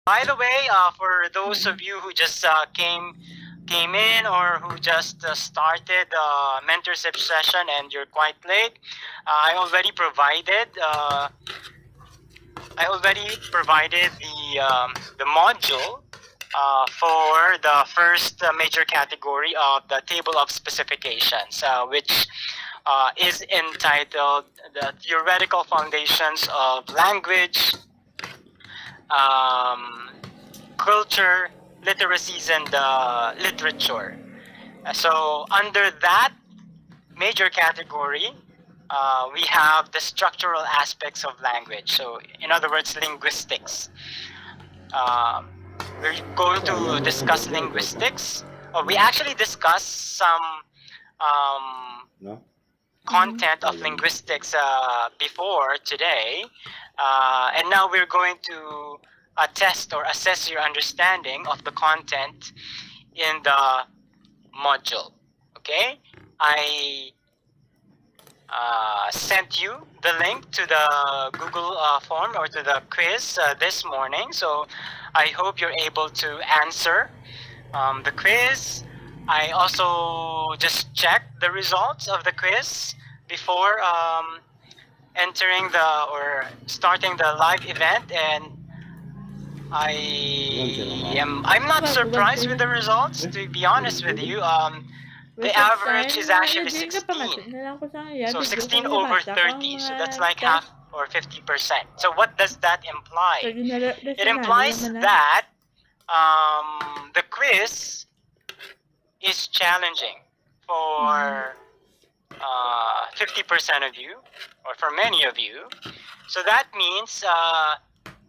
By the way, for those of you who just came in or who just started mentorship session and you're quite late, I already provided the module for the first major category of the table of specifications, which is entitled "The Theoretical Foundations of Language, um, Culture, Literacies, and Literature." So under that major category, we have the structural aspects of language. So in other words, linguistics. Um, we're going to discuss linguistics. We actually discussed some No? content of linguistics before today, and now we're going to test or assess your understanding of the content in the module. Okay, I sent you the link to the Google form or to the quiz this morning, so I hope you're able to answer the quiz. I also just checked the results of the quiz before entering starting the live event, and I'm not surprised with the results, to be honest with you. The average is actually 16. So 16 over 30. So that's like half or 50%. So what does that imply? It implies that the quiz is challenging for 50% of you, or for many of you. So that means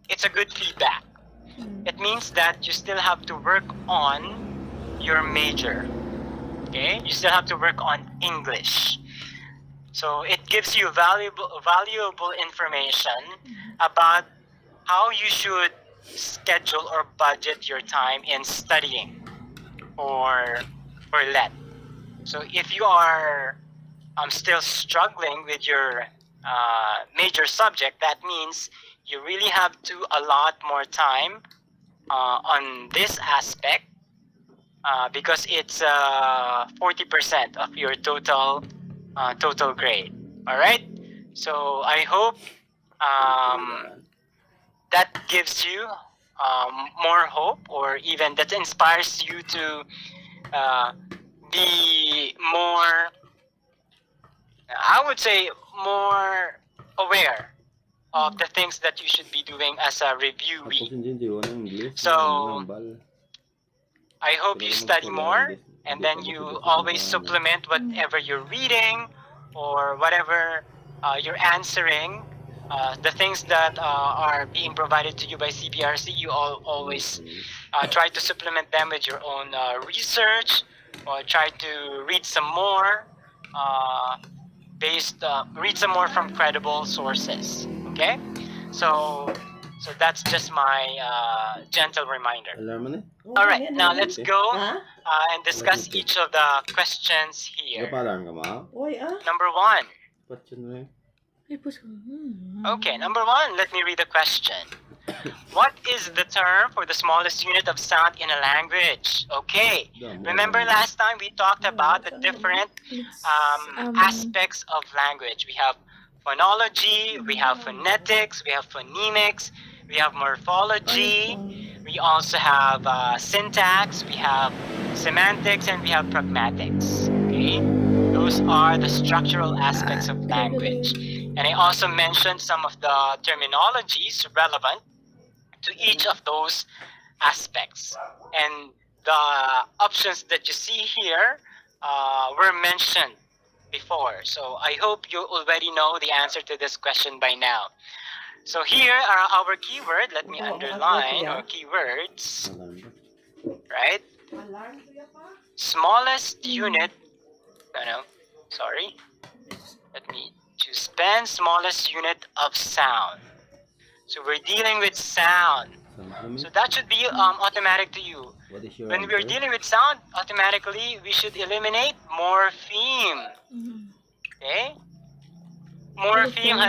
it's a good feedback. It means that you still have to work on your major. Okay, you still have to work on English. So it gives you valuable information about how you should schedule or budget your time in studying for LET. So if you are still struggling with your major subject, that means you really have to allot more time on this aspect because it's 40% of your total grade. All right. So I hope that gives you more hope, or even that inspires you to be more, I would say, more aware of the things that you should be doing as a reviewee. So I hope you study more, and then you always supplement whatever you're reading or whatever you're answering. The things that are being provided to you by CPRC, you always try to supplement them with your own research, or try to read some more read some more from credible sources. Okay, so that's just my gentle reminder. All right, now let's go and discuss each of the questions here. Number one. Okay, number one, let me read the question. What is the term for the smallest unit of sound in a language? Okay, remember last time we talked about the different aspects of language. We have phonology, we have phonetics, we have phonemics, we have morphology, we also have syntax, we have semantics, and we have pragmatics. Okay, those are the structural aspects of language. And I also mentioned some of the terminologies relevant to each of those aspects. And the options that you see here were mentioned before. So I hope you already know the answer to this question by now. So here are our keyword. Let me underline our keywords. Right? Smallest unit. Sorry. Let me choose pen. Smallest unit of sound. So we're dealing with sound. So that should be automatic to you. When we're dealing with sound, automatically we should eliminate morpheme. Okay? Morpheme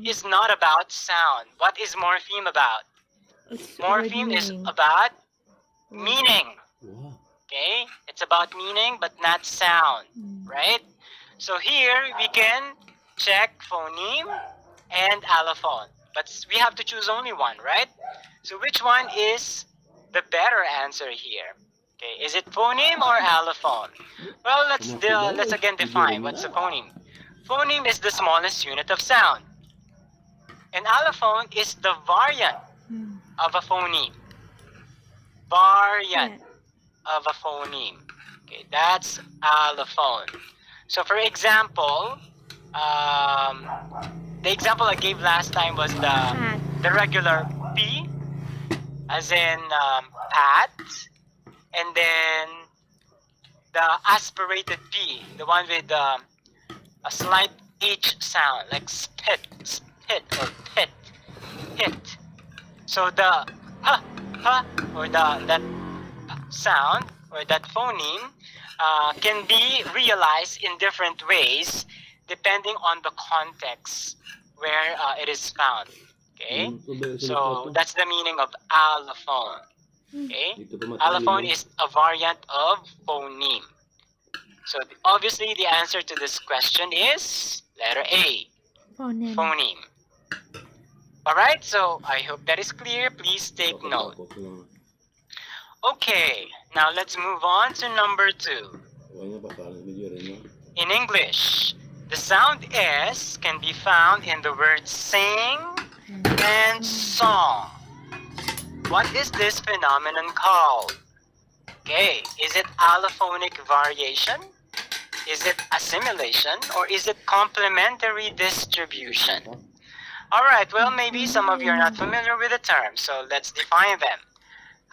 is not about sound. What is morpheme about? Morpheme is about meaning. Wow. Okay? It's about meaning but not sound, right? So here we can check phoneme and allophone. But we have to choose only one, right? So which one is the better answer here? Okay, is it phoneme or allophone? Well, let's again define what's a phoneme. Phoneme is the smallest unit of sound. And allophone is the variant of a phoneme. Variant of a phoneme. Okay, that's allophone. So for example, the example I gave last time was the regular P, as in pat, and then the aspirated P, the one with a slight H sound, like spit, spit, or pit, hit. So the or that sound or that phoneme can be realized in different ways depending on the context where it is found. Okay, so that's the meaning of allophone. Okay, allophone is a variant of phoneme. So obviously the answer to this question is letter A, phoneme. All right, so I hope that is clear. Please take note. Okay, now let's move on to number 2. In English, the sound S can be found in the words sing and song. What is this phenomenon called? Okay, is it allophonic variation? Is it assimilation? Or is it complementary distribution? All right, well, maybe some of you are not familiar with the term, so let's define them.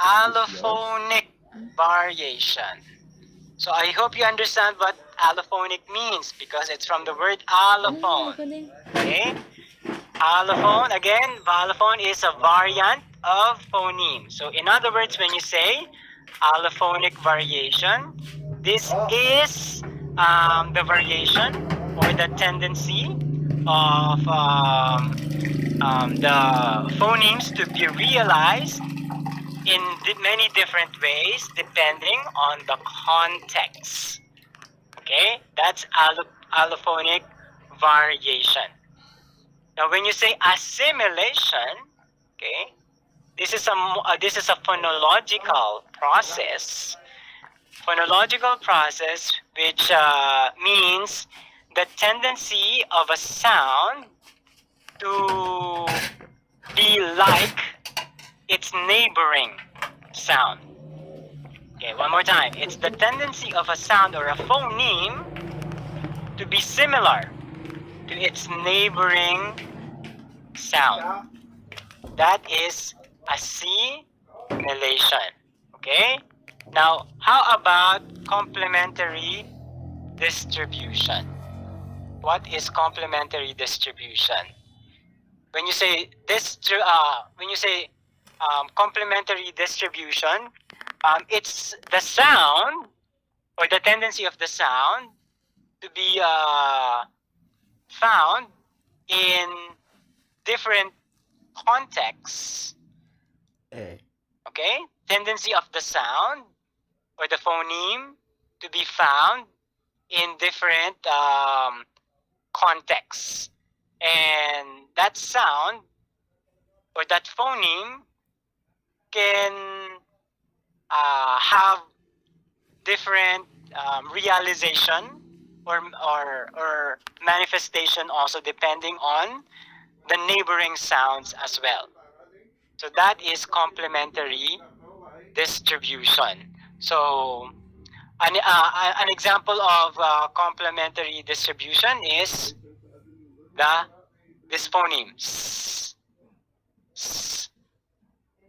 Allophonic variation. So I hope you understand what allophonic means because it's from the word allophone. Okay? Allophone, again, allophone is a variant of phoneme. So in other words, when you say allophonic variation, this is the variation or the tendency of the phonemes to be realized in many different ways depending on the context. Okay, that's allophonic variation. Now, when you say assimilation, okay, this is a phonological process. Phonological process, which means the tendency of a sound to be like its neighboring sound. Okay, one more time. It's the tendency of a sound or a phoneme to be similar to its neighboring sound. That is assimilation. Okay? Now, how about complementary distribution? What is complementary distribution? When you say complementary distribution, it's the sound or the tendency of the sound to be found in different contexts. Okay? Tendency of the sound or the phoneme to be found in different contexts. And that sound or that phoneme can have different realization or manifestation also depending on the neighboring sounds as well. So that is complementary distribution. So an example of complementary distribution is this phoneme.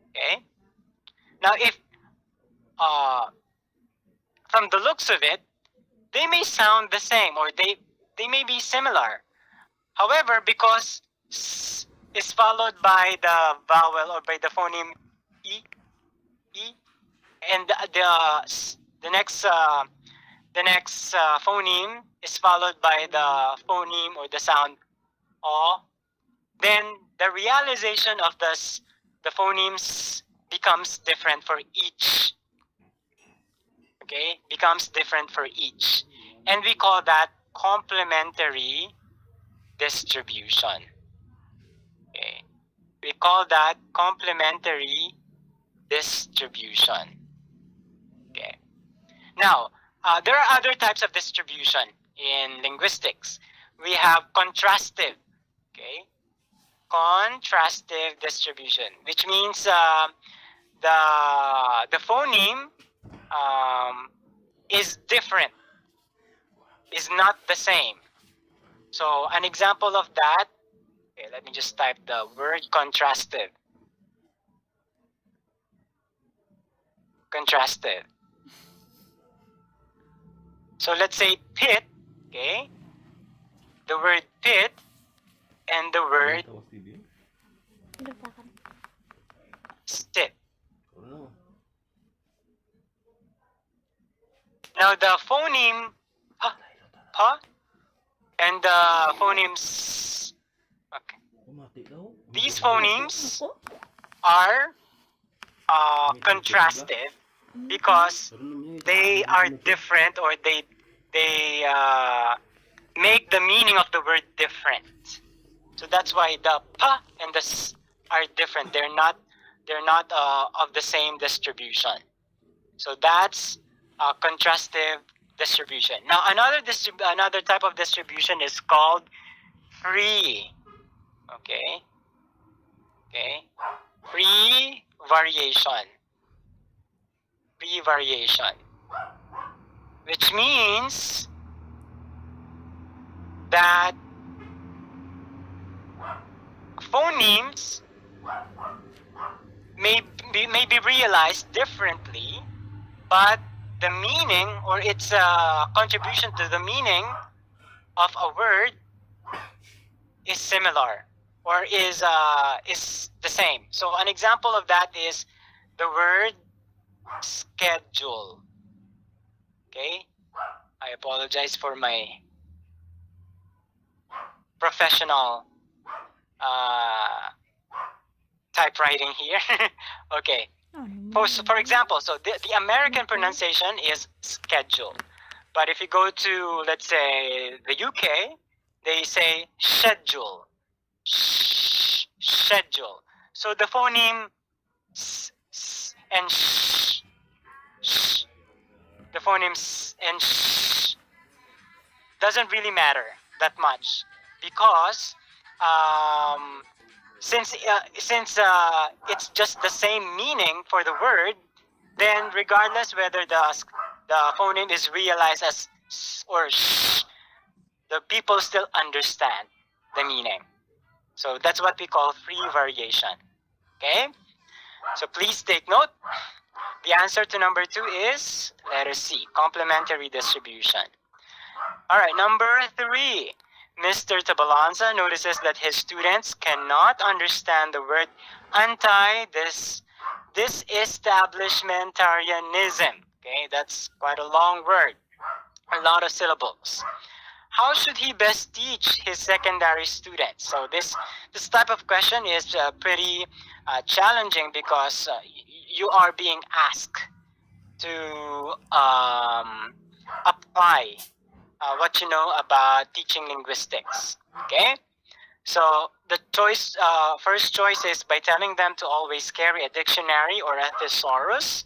Okay. Now, if from the looks of it, they may sound the same or they may be similar. However, because s is followed by the vowel or by the phoneme e, and the next phoneme is followed by the phoneme or the sound o, then the realization of the phonemes becomes different for each. Okay, becomes different for each. And we call that complementary distribution. Okay, we call that complementary distribution. Okay. Now, there are other types of distribution in linguistics. We have contrastive. Okay, contrastive distribution, which means the phoneme is different, is not the same. So an example of that, okay, let me just type the word contrastive. Contrastive. So let's say pit, okay? The word pit and the word sit. Now the phoneme pa and the phonemes, okay, these phonemes are contrastive because they are different, or they make the meaning of the word different. So that's why the pa and the s are different. They're not of the same distribution. So that's contrastive distribution. Now another type of distribution is called free. Okay. Free variation. Free variation, which means that phonemes may be realized differently, but the meaning, or its contribution to the meaning of a word is similar, or is the same. So an example of that is the word schedule. Okay, I apologize for my professional typewriting here. Okay. For example, so the American pronunciation is schedule, but if you go to, let's say, the UK, they say schedule. Schedule. So the phoneme s and sh, the phoneme s and sh doesn't really matter that much, because since it's just the same meaning for the word, then regardless whether the phoneme is realized as s or sh, the people still understand the meaning. So that's what we call free variation. Okay? So please take note. The answer to number 2 is letter C, complementary distribution. All right, number 3. Mr. Tabalanza notices that his students cannot understand the word disestablishmentarianism. Okay, that's quite a long word, a lot of syllables. How should he best teach his secondary students? So this type of question is pretty challenging, because you are being asked to apply what you know about teaching linguistics. Okay, so the first choice is by telling them to always carry a dictionary or a thesaurus.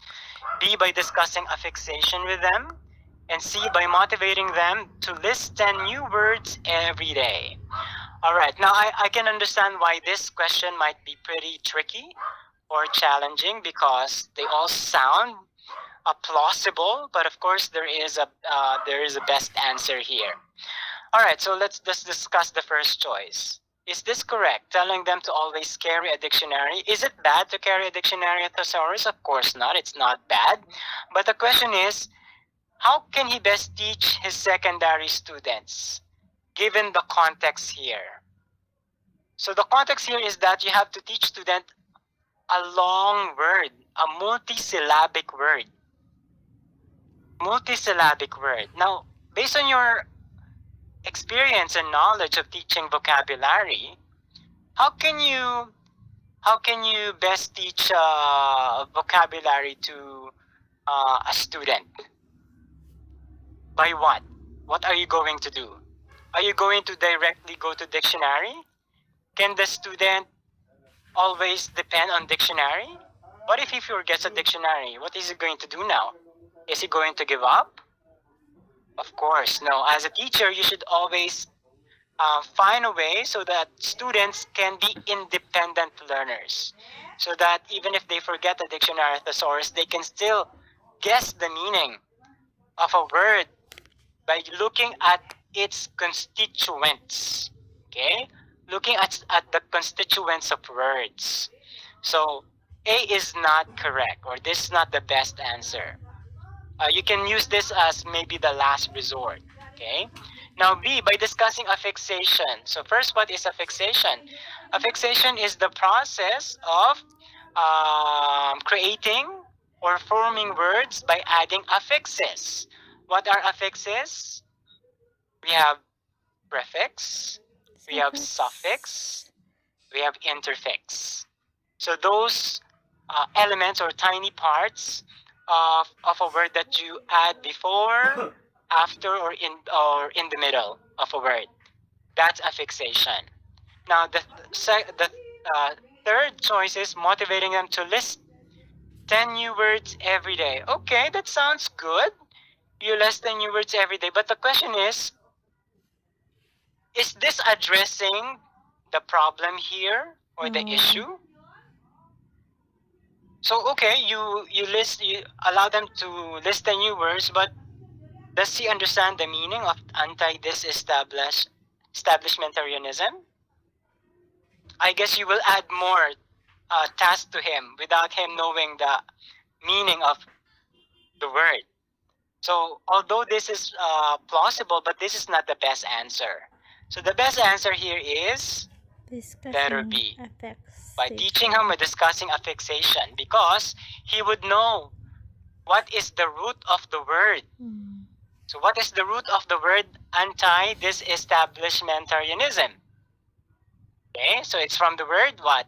B, by discussing affixation with them. And C, by motivating them to list 10 new words every day. All right, now I can understand why this question might be pretty tricky or challenging, because they all sound plausible, but of course there is a best answer here. All right, so let's discuss the first choice. Is this correct? Telling them to always carry a dictionary. Is it bad to carry a dictionary, a thesaurus? Of course not. It's not bad. But the question is, how can he best teach his secondary students, given the context here? So the context here is that you have to teach students a long word, a multisyllabic word. Multisyllabic word. Now, based on your experience and knowledge of teaching vocabulary, how can you how can you best teach vocabulary to a student? By what? What are you going to do? Are you going to directly go to dictionary? Can the student always depend on dictionary? What if he forgets a dictionary? What is he going to do now? Is he going to give up? Of course, no. As a teacher, you should always find a way so that students can be independent learners. So that even if they forget a dictionary thesaurus, they can still guess the meaning of a word by looking at its constituents. Okay? Looking at the constituents of words. So A is not correct, or this is not the best answer. You can use this as maybe the last resort. Okay? Now B, by discussing affixation. So first, what is affixation? Affixation is the process of creating or forming words by adding affixes. What are affixes? We have prefix, we have suffix, we have interfix. So those elements or tiny parts of a word that you add before, after, or in the middle of a word, that's affixation. Now the third choice is motivating them to list 10 new words every day. Okay, that sounds good. You list 10 new words every day, but the question is this addressing the problem here or the issue? So okay, you allow them to list the new words, but does he understand the meaning of anti-disestablishmentarianism? I guess you will add more tasks to him without him knowing the meaning of the word. So although this is plausible, but this is not the best answer. So the best answer here is letter B. By teaching him or discussing affixation, because he would know what is the root of the word. So what is the root of the word anti-disestablishmentarianism? Okay, so it's from the word what?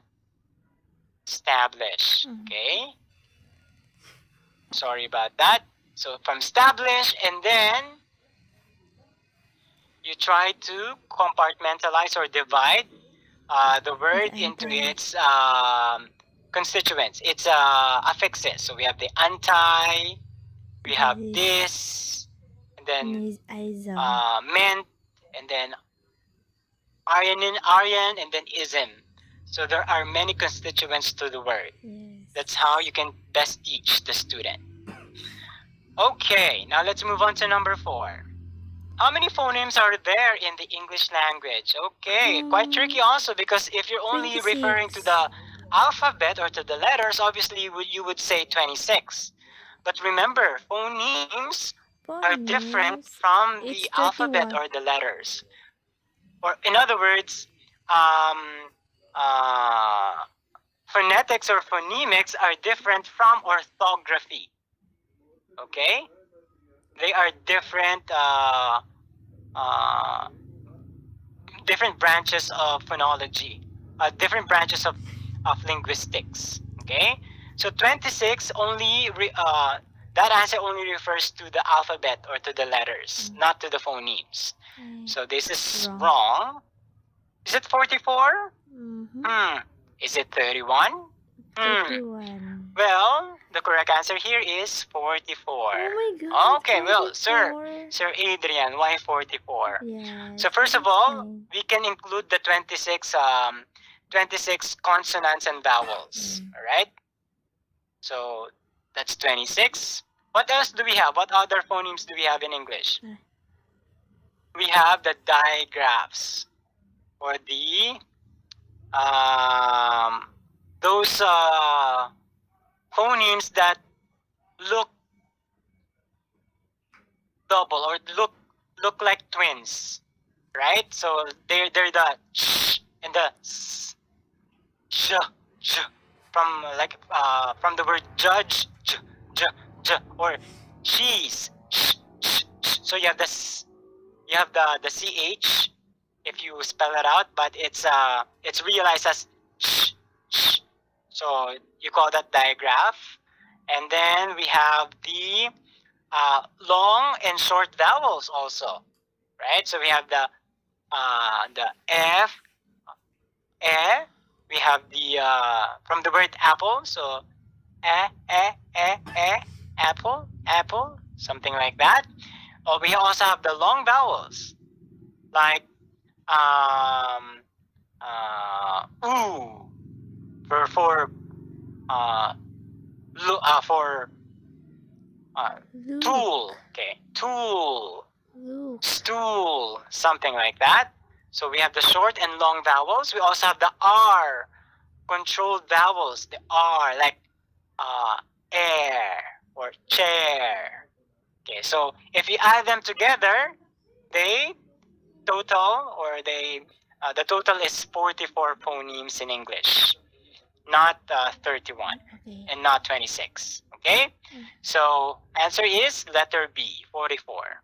Establish. Okay. Sorry about that. So from establish, and then you try to compartmentalize or divide the word into its constituents, its affixes. So we have the anti, we have this, and then meant, and then Aryan, and then ism. So there are many constituents to the word. That's how you can best teach the student. Okay, now let's move on to number 4. How many phonemes are there in the English language? Okay, quite tricky also, because if you're only 26. referring to the alphabet or to the letters, obviously you would say 26. But remember, phonemes are different from It's the alphabet 31. or the letters. Or in other words, phonetics or phonemics are different from orthography. Okay? They are different different branches of phonology, different branches of linguistics. Okay? So 26 only, that answer only refers to the alphabet or to the letters, not to the phonemes. So this is wrong. Is it 44? Is it 31? 31. Well, the correct answer here is 44. Oh my God. Okay, well, 44. Sir Adrian, why 44? Yeah. So first of all, we can include the 26 consonants and vowels. All right. So that's 26. What else do we have? What other phonemes do we have in English? We have the digraphs, or the those phonemes that look double or look like twins, right? So they're the sh and the s, sh, from the word judge, or cheese, sh. So you have the s, you have the ch if you spell it out, but it's realized as sh. So you call that digraph. And then we have the long and short vowels also, right? So we have the F, E. We have the from the word apple. So apple, apple, something like that. Or we also have the long vowels like ooh for Luke. tool. Okay, tool, Luke. stool, something like that. So we have the short and long vowels. We also have the R, controlled vowels. The R, like air or chair. Okay, so if you add them together, they total or they the total is 44 phonemes in English, not 31 Okay. and not 26. Okay, so answer is letter B, 44.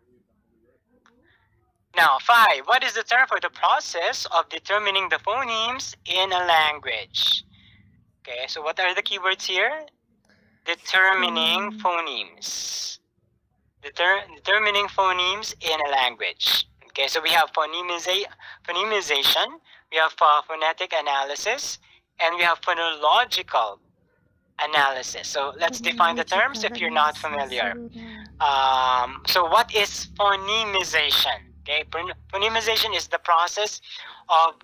Now 5. What is the term for the process of determining the phonemes in a language? Okay, so what are the keywords here? Determining phonemes. Determining phonemes in a language. Okay, so we have phonemization, we have phonetic analysis, and we have phonological analysis. So let's define the terms if you're not familiar. So what is phonemization? Okay, phonemization is the process of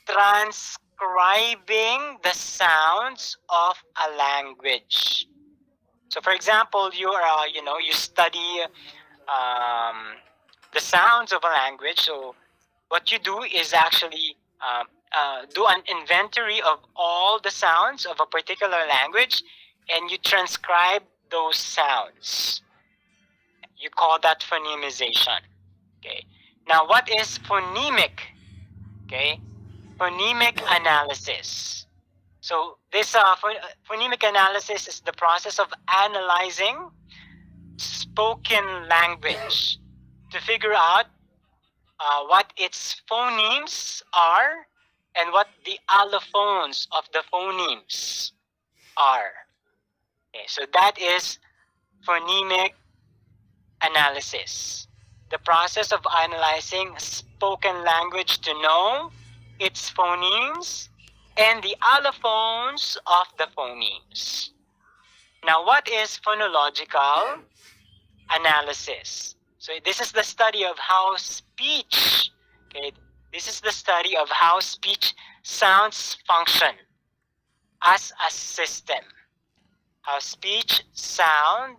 transcribing the sounds of a language. So, for example, you study the sounds of a language. So, what you do is actually do an inventory of all the sounds of a particular language, and you transcribe those sounds. You call that phonemization. Okay. Now, what is phonemic? Okay, phonemic analysis. So this phonemic analysis is the process of analyzing spoken language to figure out what its phonemes are and what the allophones of the phonemes are. Okay, so that is phonemic analysis. The process of analyzing spoken language to know its phonemes and the allophones of the phonemes. Now, what is phonological analysis? So this is the study of how speech, okay, this is the study of how speech sounds function as a system. How speech sound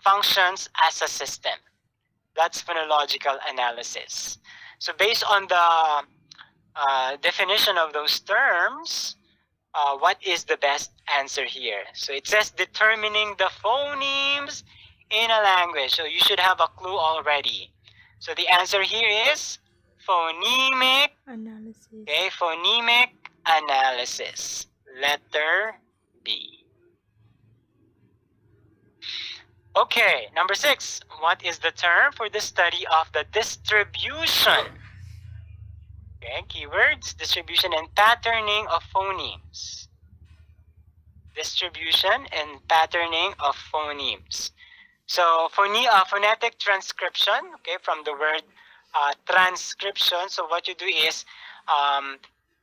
functions as a system. That's phonological analysis. So based on the definition of those terms, what is the best answer here? So it says determining the phonemes in a language. So you should have a clue already. So the answer here is phonemic analysis. Okay, phonemic analysis. Letter B. Okay, number 6. What is the term for the study of the distribution? Okay, keywords, distribution and patterning of phonemes. Distribution and patterning of phonemes. So phonetic transcription, okay, from the word transcription. So what you do is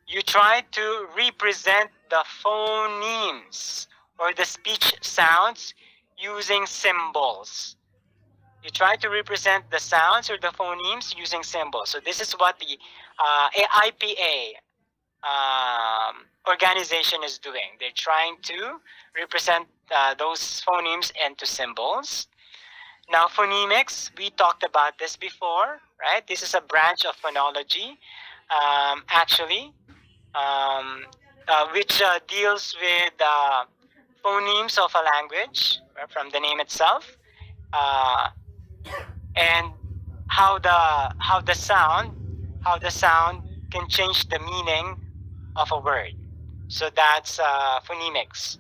you try to represent the phonemes or the speech sounds using symbols. You try to represent the sounds or the phonemes using symbols. So this is what the IPA organization is doing. They're trying to represent those phonemes into symbols. Now, phonemics, we talked about this before, right? This is a branch of phonology, which deals with phonemes of a language, right, from the name itself, and how the sound can change the meaning of a word. So that's phonemics.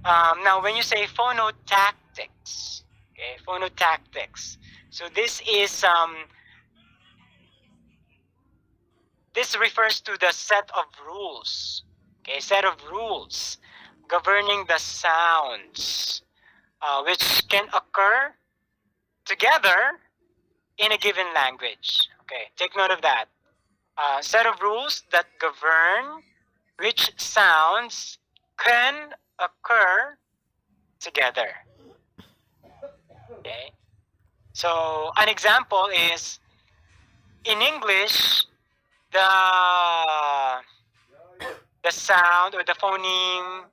Now, when you say phonotactics, okay, phonotactics. So this is this refers to the set of rules, Okay, set of rules governing the sounds which can occur together in a given language. Okay, take note of that. Set of rules that govern which sounds can occur together. Okay, so an example is in English, the sound or the phoneme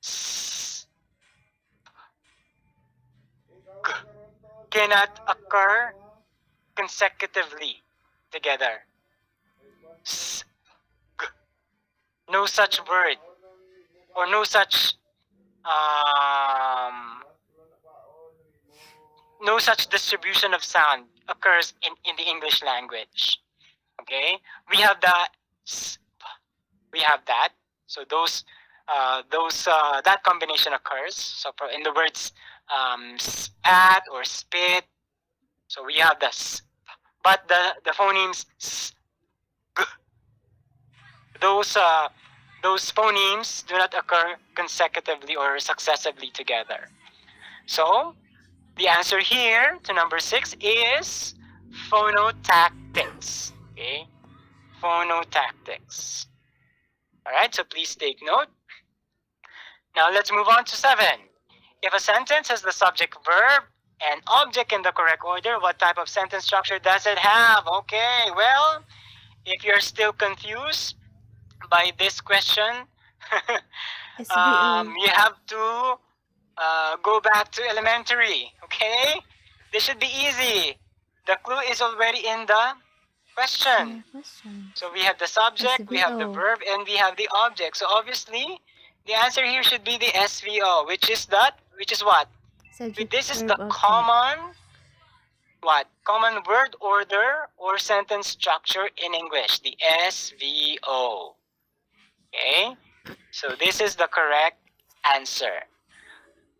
s cannot occur consecutively together. S no such word or no such distribution of sound occurs in the English language. Okay, we have that. So that combination occurs. So in the words spat or spit, so we have the s, but the phonemes s, g, those phonemes do not occur consecutively or successively together. So the answer here to number 6 is phonotactics. Okay, phonotactics. All right, so please take note. Now let's move on to 7. If a sentence has the subject, verb, and object in the correct order, what type of sentence structure does it have? Okay, well, if you're still confused by this question, you have to go back to elementary, okay? This should be easy. The clue is already in the question. So we have the subject, we have the verb, and we have the object. So obviously, the answer here should be the SVO, which is what? Subject, this is the common word order or sentence structure in English, the SVO. Okay, so this is the correct answer.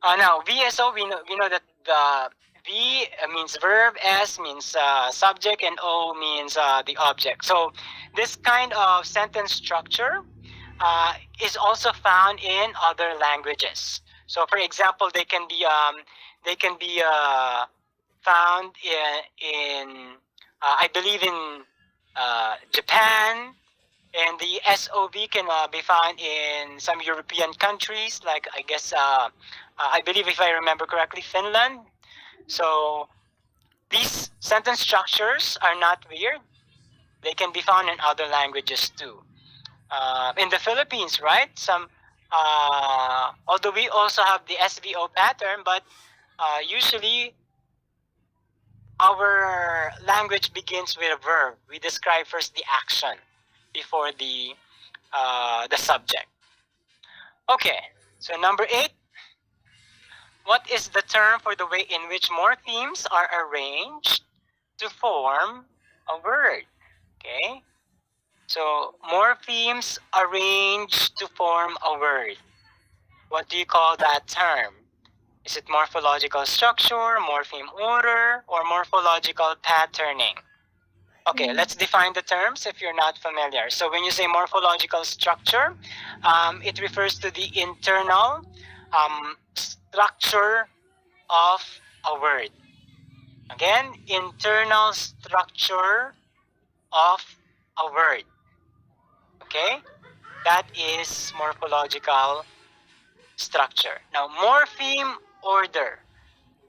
Now VSO, we know that the V means verb, S means subject, and O means the object. So this kind of sentence structure is also found in other languages. So, for example, they can be found in I believe in Japan, and the SOV can be found in some European countries, like I guess I believe, if I remember correctly, Finland. So these sentence structures are not weird. They can be found in other languages too. In the Philippines, right? Although we also have the SVO pattern, but usually our language begins with a verb. We describe first the action before the subject. Okay, so number 8. What is the term for the way in which morphemes are arranged to form a word? Okay, so morphemes arranged to form a word. What do you call that term? Is it morphological structure, morpheme order, or morphological patterning? Okay, let's define the terms if you're not familiar. So when you say morphological structure, it refers to the internal structure of a word. Again, internal structure of a word. Okay, that is morphological structure. Now, morpheme order.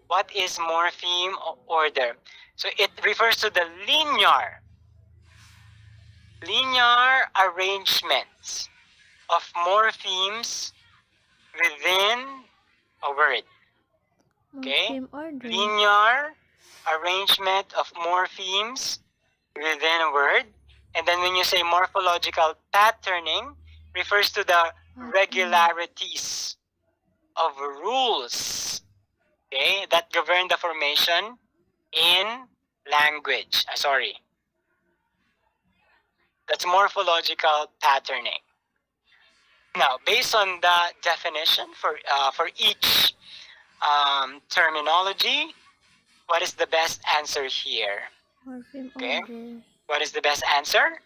What is morpheme order? So it refers to the linear arrangements of morphemes within a word. Okay, linear arrangement of morphemes within a word. And then when you say morphological patterning, refers to the regularities of rules, okay, that govern the formation in language. That's morphological patterning. Now, based on the definition for each terminology, what is the best answer here? Okay, what is the best answer?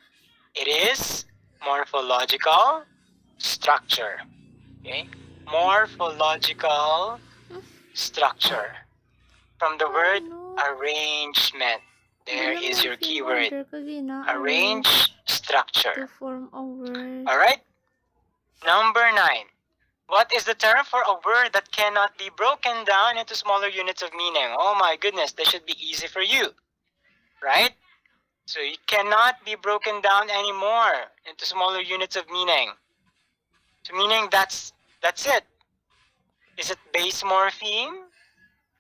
It is morphological structure. Okay? Morphological structure. From the word arrangement. There is your keyword. Arrange structure. To form a word. Alright? Number 9. What is the term for a word that cannot be broken down into smaller units of meaning? Oh my goodness, this should be easy for you. Right? So it cannot be broken down anymore into smaller units of meaning. So meaning that's it. Is it base morpheme,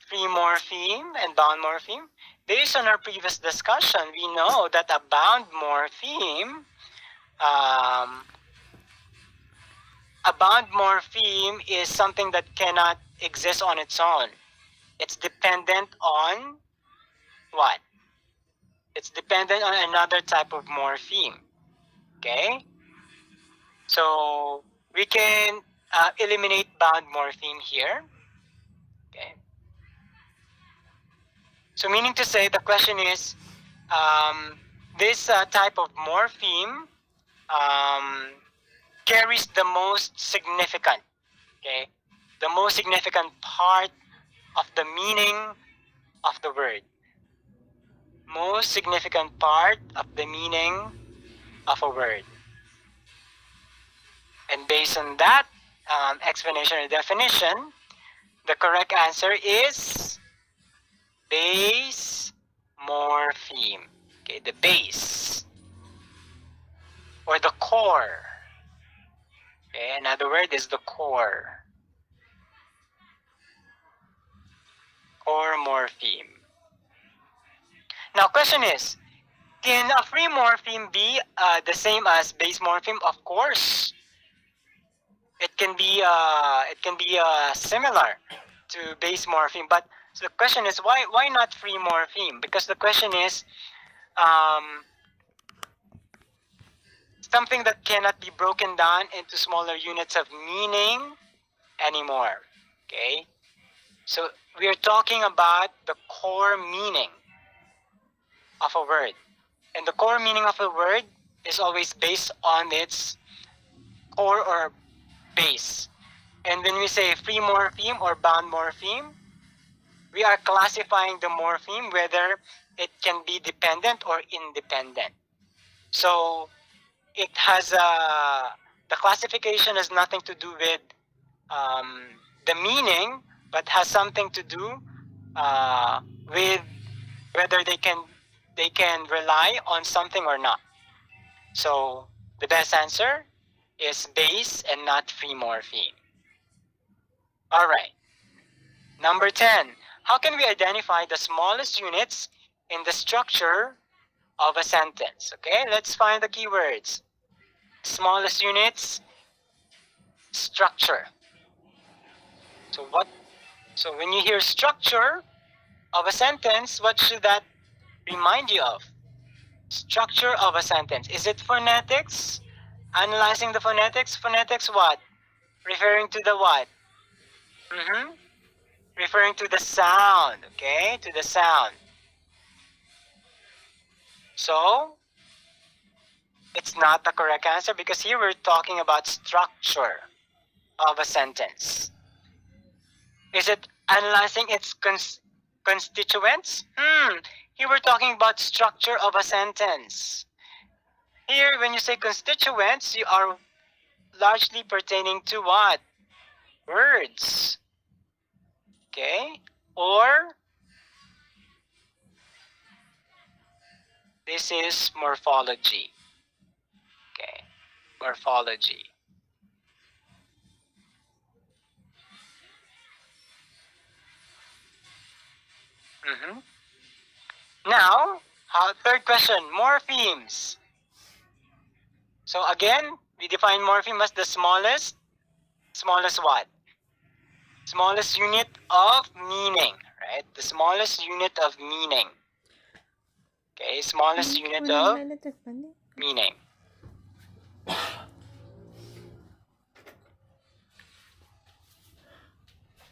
free morpheme, and bound morpheme? Based on our previous discussion, we know that a bound morpheme, is something that cannot exist on its own. It's dependent on what? It's dependent on another type of morpheme. Okay? So we can eliminate bound morpheme here. Okay? So meaning to say, the question is, this type of morpheme carries the most significant, okay? The most significant part of the meaning of the word. Most significant part of the meaning of a word. And based on that explanation or definition, the correct answer is base morpheme. Okay, the base or the core. Okay, another word is the core. Core morpheme. Now, question is, can a free morpheme be the same as base morpheme? Of course, it can be similar to base morpheme. But so the question is, why not free morpheme? Because the question is, something that cannot be broken down into smaller units of meaning anymore. Okay, so we are talking about the core meaning of a word, and the core meaning of a word is always based on its core or base. And when we say free morpheme or bound morpheme, we are classifying the morpheme whether it can be dependent or independent. So it has the classification has nothing to do with the meaning, but has something to do with whether they can rely on something or not. So the best answer is base and not free morpheme. All right. Number 10. How can we identify the smallest units in the structure of a sentence? Okay, let's find the keywords. Smallest units, structure. So when you hear structure of a sentence, what should that remind you of? Structure of a sentence. Is it phonetics? Analyzing the phonetics? Phonetics what? Referring to the what? Referring to the sound, okay? To the sound. So, it's not the correct answer because here we're talking about structure of a sentence. Is it analyzing its constituents? Here we're talking about structure of a sentence. Here, when you say constituents, you are largely pertaining to what? Words. Okay? Or this is morphology. Okay? Morphology. Now, third question, morphemes. So again, we define morpheme as the smallest what? Smallest unit of meaning, right? The smallest unit of meaning. Okay, smallest unit of meaning.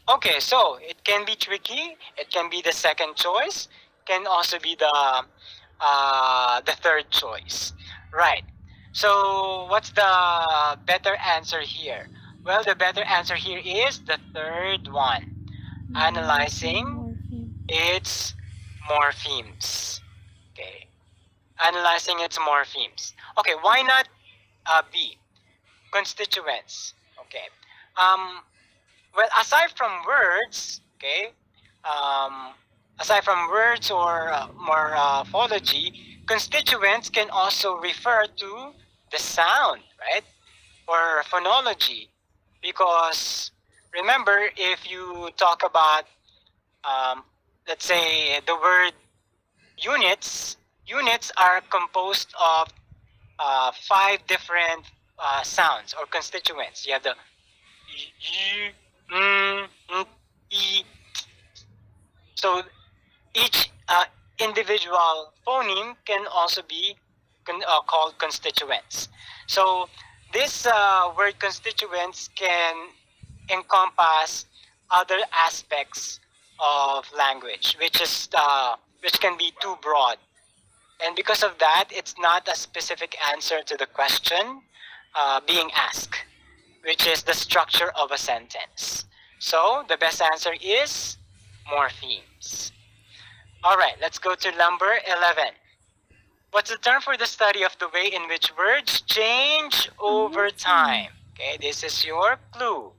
Okay, so it can be tricky. It can be the second choice. Can also be the third choice. Right. So what's the better answer here? Well, the better answer here is the third one. Analyzing its morphemes. Okay. Analyzing its morphemes. Okay, why not B? Constituents. Okay. Well, aside from words, okay, aside from words or morphology, constituents can also refer to the sound, right? Or phonology. Because remember, if you talk about, let's say, the word units, units are composed of 5 different sounds or constituents. You have the y, e. So each individual phoneme can also be called constituents. So this word constituents can encompass other aspects of language, which can be too broad. And because of that, it's not a specific answer to the question being asked, which is the structure of a sentence. So the best answer is morphemes. All right, let's go to number 11. What's the term for the study of the way in which words change over time? Okay, this is your clue.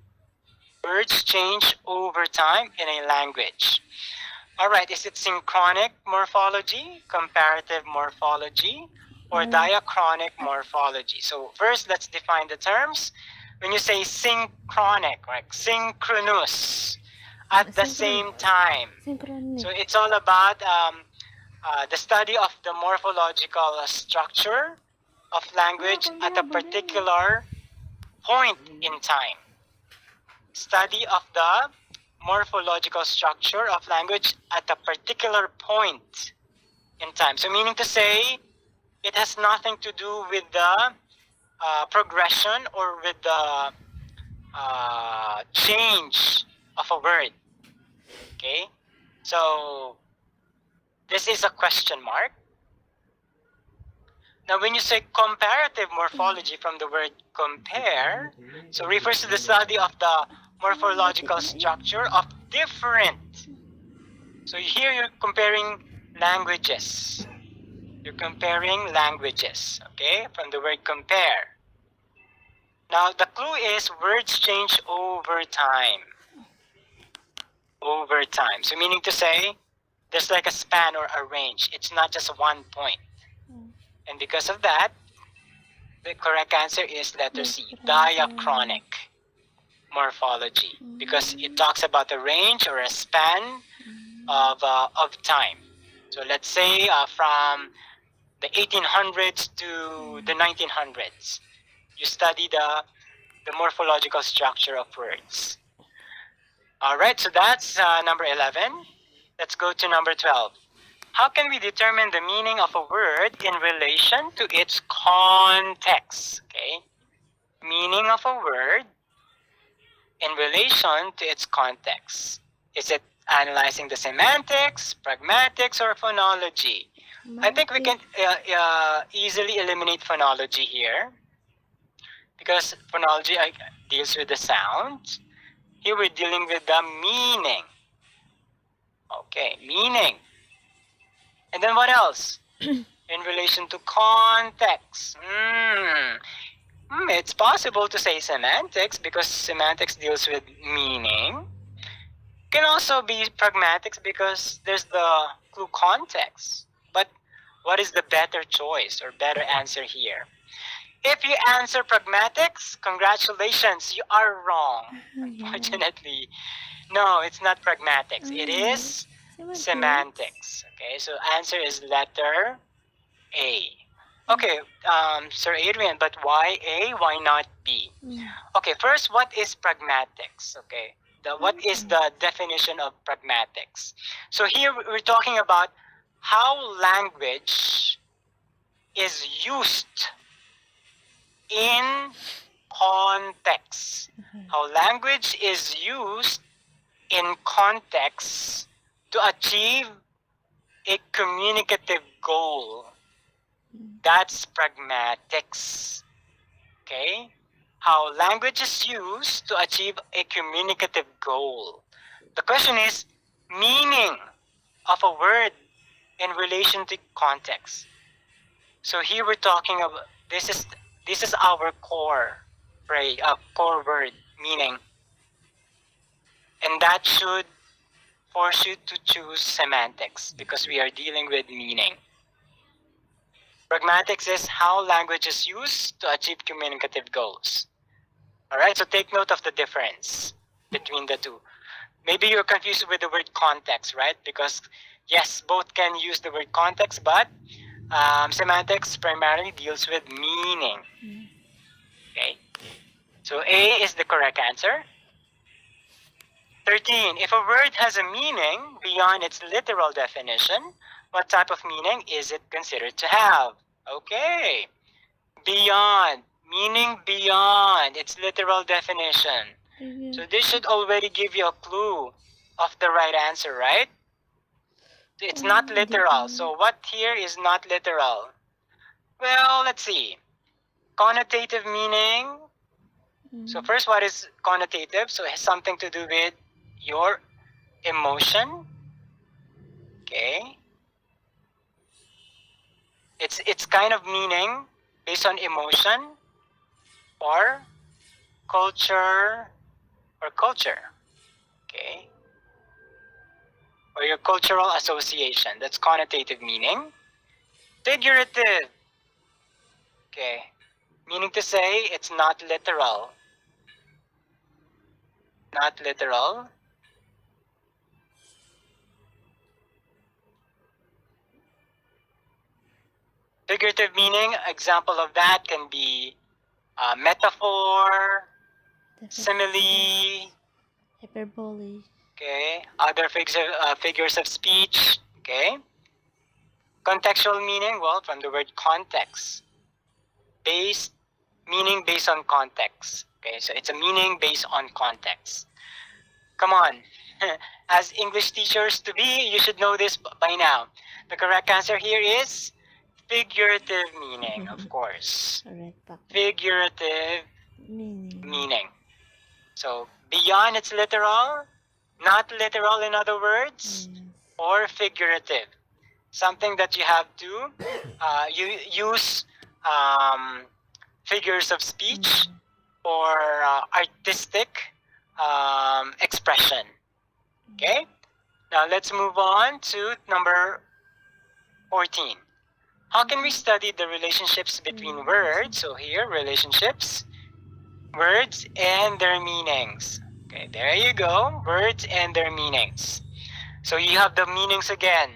Words change over time in a language. All right, is it synchronic morphology, comparative morphology, or diachronic morphology? So first, let's define the terms. When you say synchronic, like synchronous, at the same time. So it's all about the study of the morphological structure of language at a particular point in time. Study of the morphological structure of language at a particular point in time. So meaning to say, it has nothing to do with the progression or with the change of a word. Okay, so this is a question mark. Now, when you say comparative morphology from the word compare, so refers to the study of the morphological structure of different. So here you're comparing languages. You're comparing languages, okay, from the word compare. Now, the clue is words change over time. Over time. So meaning to say, there's like a span or a range. It's not just one point. And because of that, the correct answer is letter C, diachronic morphology, because it talks about a range or a span of time. So let's say from the 1800s to the 1900s, you study the morphological structure of words. All right, so that's number 11. Let's go to number 12. How can we determine the meaning of a word in relation to its context? Okay, meaning of a word in relation to its context. Is it analyzing the semantics, pragmatics, or phonology? I think we can easily eliminate phonology here, because phonology deals with the sound. Here we're dealing with the meaning. Okay, meaning. And then what else? In relation to context. It's possible to say semantics, because semantics deals with meaning. It can also be pragmatics, because there's the clue context. But what is the better choice or better answer here? If you answer pragmatics, congratulations, you are wrong. Unfortunately, no, it's not pragmatics. It is semantics. Okay, so answer is letter A. Okay, Sir Adrian, but why A? Why not B? Okay, first, what is pragmatics? Okay, what is the definition of pragmatics? So here we're talking about how language is used in context. How language is used in context to achieve a communicative goal. That's pragmatics. Okay? How language is used to achieve a communicative goal. The question is meaning of a word in relation to context. So here we're talking about this is our core core word meaning, and that should force you to choose semantics because we are dealing with meaning. Pragmatics is how language is used to achieve communicative goals. All right, so take note of the difference between the two. Maybe you're confused with the word context, right? Because yes, both can use the word context, but semantics primarily deals with meaning. Okay, so A is the correct answer. 13. If a word has a meaning beyond its literal definition, what type of meaning is it considered to have? Okay. Beyond. Meaning beyond its literal definition. So this should already give you a clue of the right answer, right? It's not literal. So what here is not literal? Well, let's see. Connotative meaning. So first, what is connotative? So it has something to do with your emotion. Okay. It's kind of meaning based on emotion or culture. Okay. Or your cultural association. That's connotative meaning. Figurative. Okay. Meaning to say it's not literal. Not literal. Figurative meaning, example of that can be metaphor, simile, hyperbole. Okay, other figures of speech. Okay, contextual meaning, well, from the word context. Based, meaning based on context. Okay, so it's a meaning based on context. Come on, as English teachers to be, you should know this by now. The correct answer here is figurative meaning, of course. Figurative meaning. So beyond its literal, not literal in other words, or figurative. Something that you have to you use figures of speech or artistic expression. Okay? Now let's move on to number 14. How can we study the relationships between words? So here, relationships, words and their meanings. Okay, there you go. Words and their meanings. So you have the meanings again.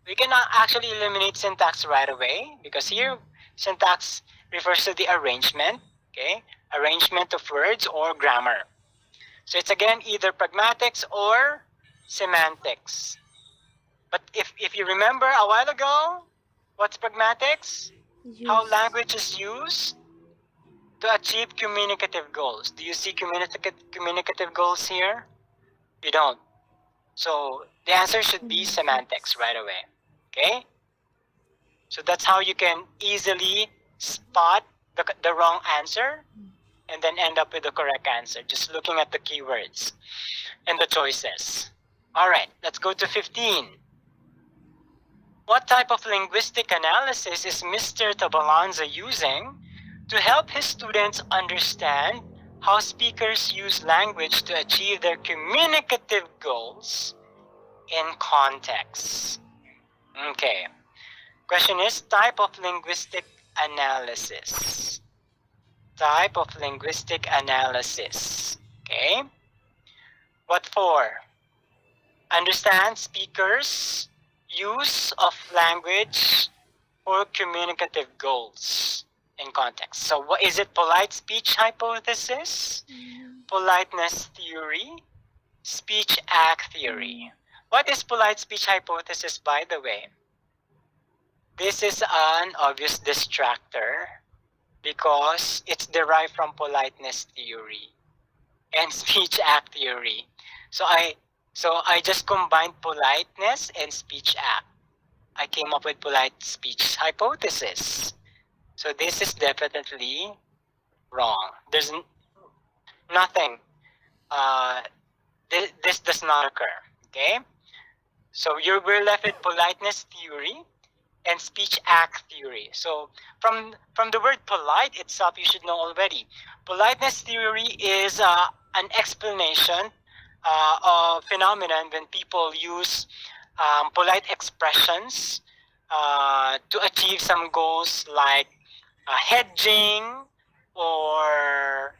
We cannot actually eliminate syntax right away because here syntax refers to the arrangement, okay? Arrangement of words or grammar. So it's again either pragmatics or semantics. But if you remember a while ago, what's pragmatics? How language is used to achieve communicative goals. Do you see communicative goals here? You don't. So the answer should be semantics right away. Okay? So that's how you can easily spot the wrong answer and then end up with the correct answer, just looking at the keywords and the choices. All right, let's go to 15. What type of linguistic analysis is Mr. Tabalanza using to help his students understand how speakers use language to achieve their communicative goals in context? Okay. Question is type of linguistic analysis. Type of linguistic analysis. Okay. What for? Understand speakers' use of language for communicative goals in context. So what is it? Polite speech hypothesis, politeness theory, speech act theory. What is polite speech hypothesis, by the way? This is an obvious distractor because it's derived from politeness theory and speech act theory. So I just combined politeness and speech act. I came up with polite speech hypothesis. So this is definitely wrong. There's nothing. This does not occur. Okay. So we're left with politeness theory and speech act theory. So from the word polite itself, you should know already. Politeness theory is an explanation of phenomenon when people use polite expressions to achieve some goals like hedging or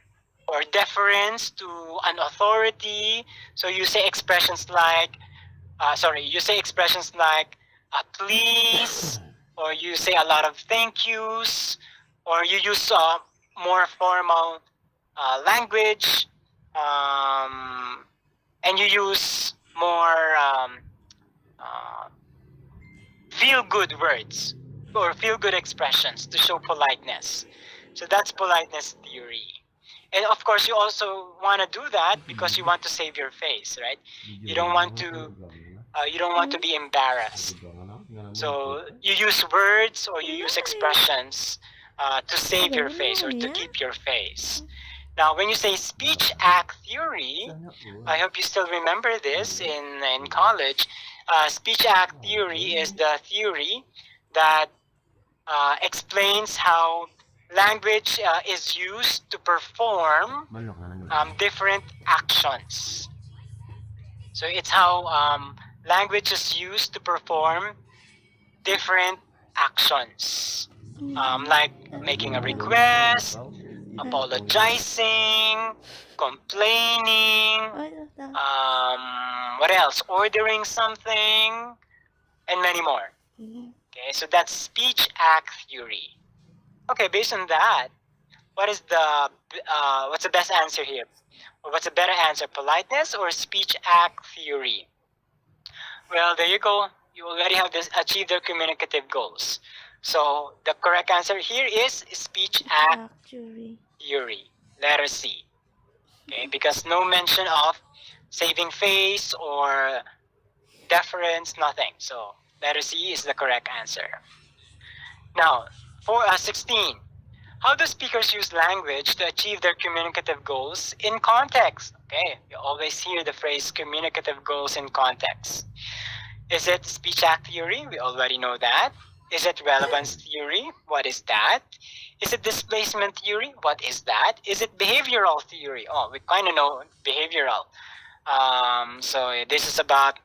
deference to an authority. So you say expressions like please, or you say a lot of thank yous, or you use more formal language, and you use more feel-good words or feel-good expressions to show politeness. So that's politeness theory. And of course, you also want to do that because you want to save your face, right? You don't want to be embarrassed. So you use words or you use expressions to save your face or to keep your face. Now, when you say speech act theory, I hope you still remember this in college. Speech act theory is the theory that explains how language is used to perform different actions. So it's how language is used to perform different actions, like making a request, apologizing, complaining, what else? Ordering something, and many more. Okay, so that's speech act theory. Okay, based on that, what's the best answer here? Or what's a better answer, politeness or speech act theory? Well, there you go. You already have achieved their communicative goals. So the correct answer here is speech act theory. Letter C. Okay, because no mention of saving face or deference, nothing. So letter C is the correct answer. Now, for 16. How do speakers use language to achieve their communicative goals in context? Okay, you always hear the phrase communicative goals in context. Is it speech act theory? We already know that. Is it relevance theory? What is that? Is it displacement theory? What is that? Is it behavioral theory? Oh, we kind of know behavioral. So this is about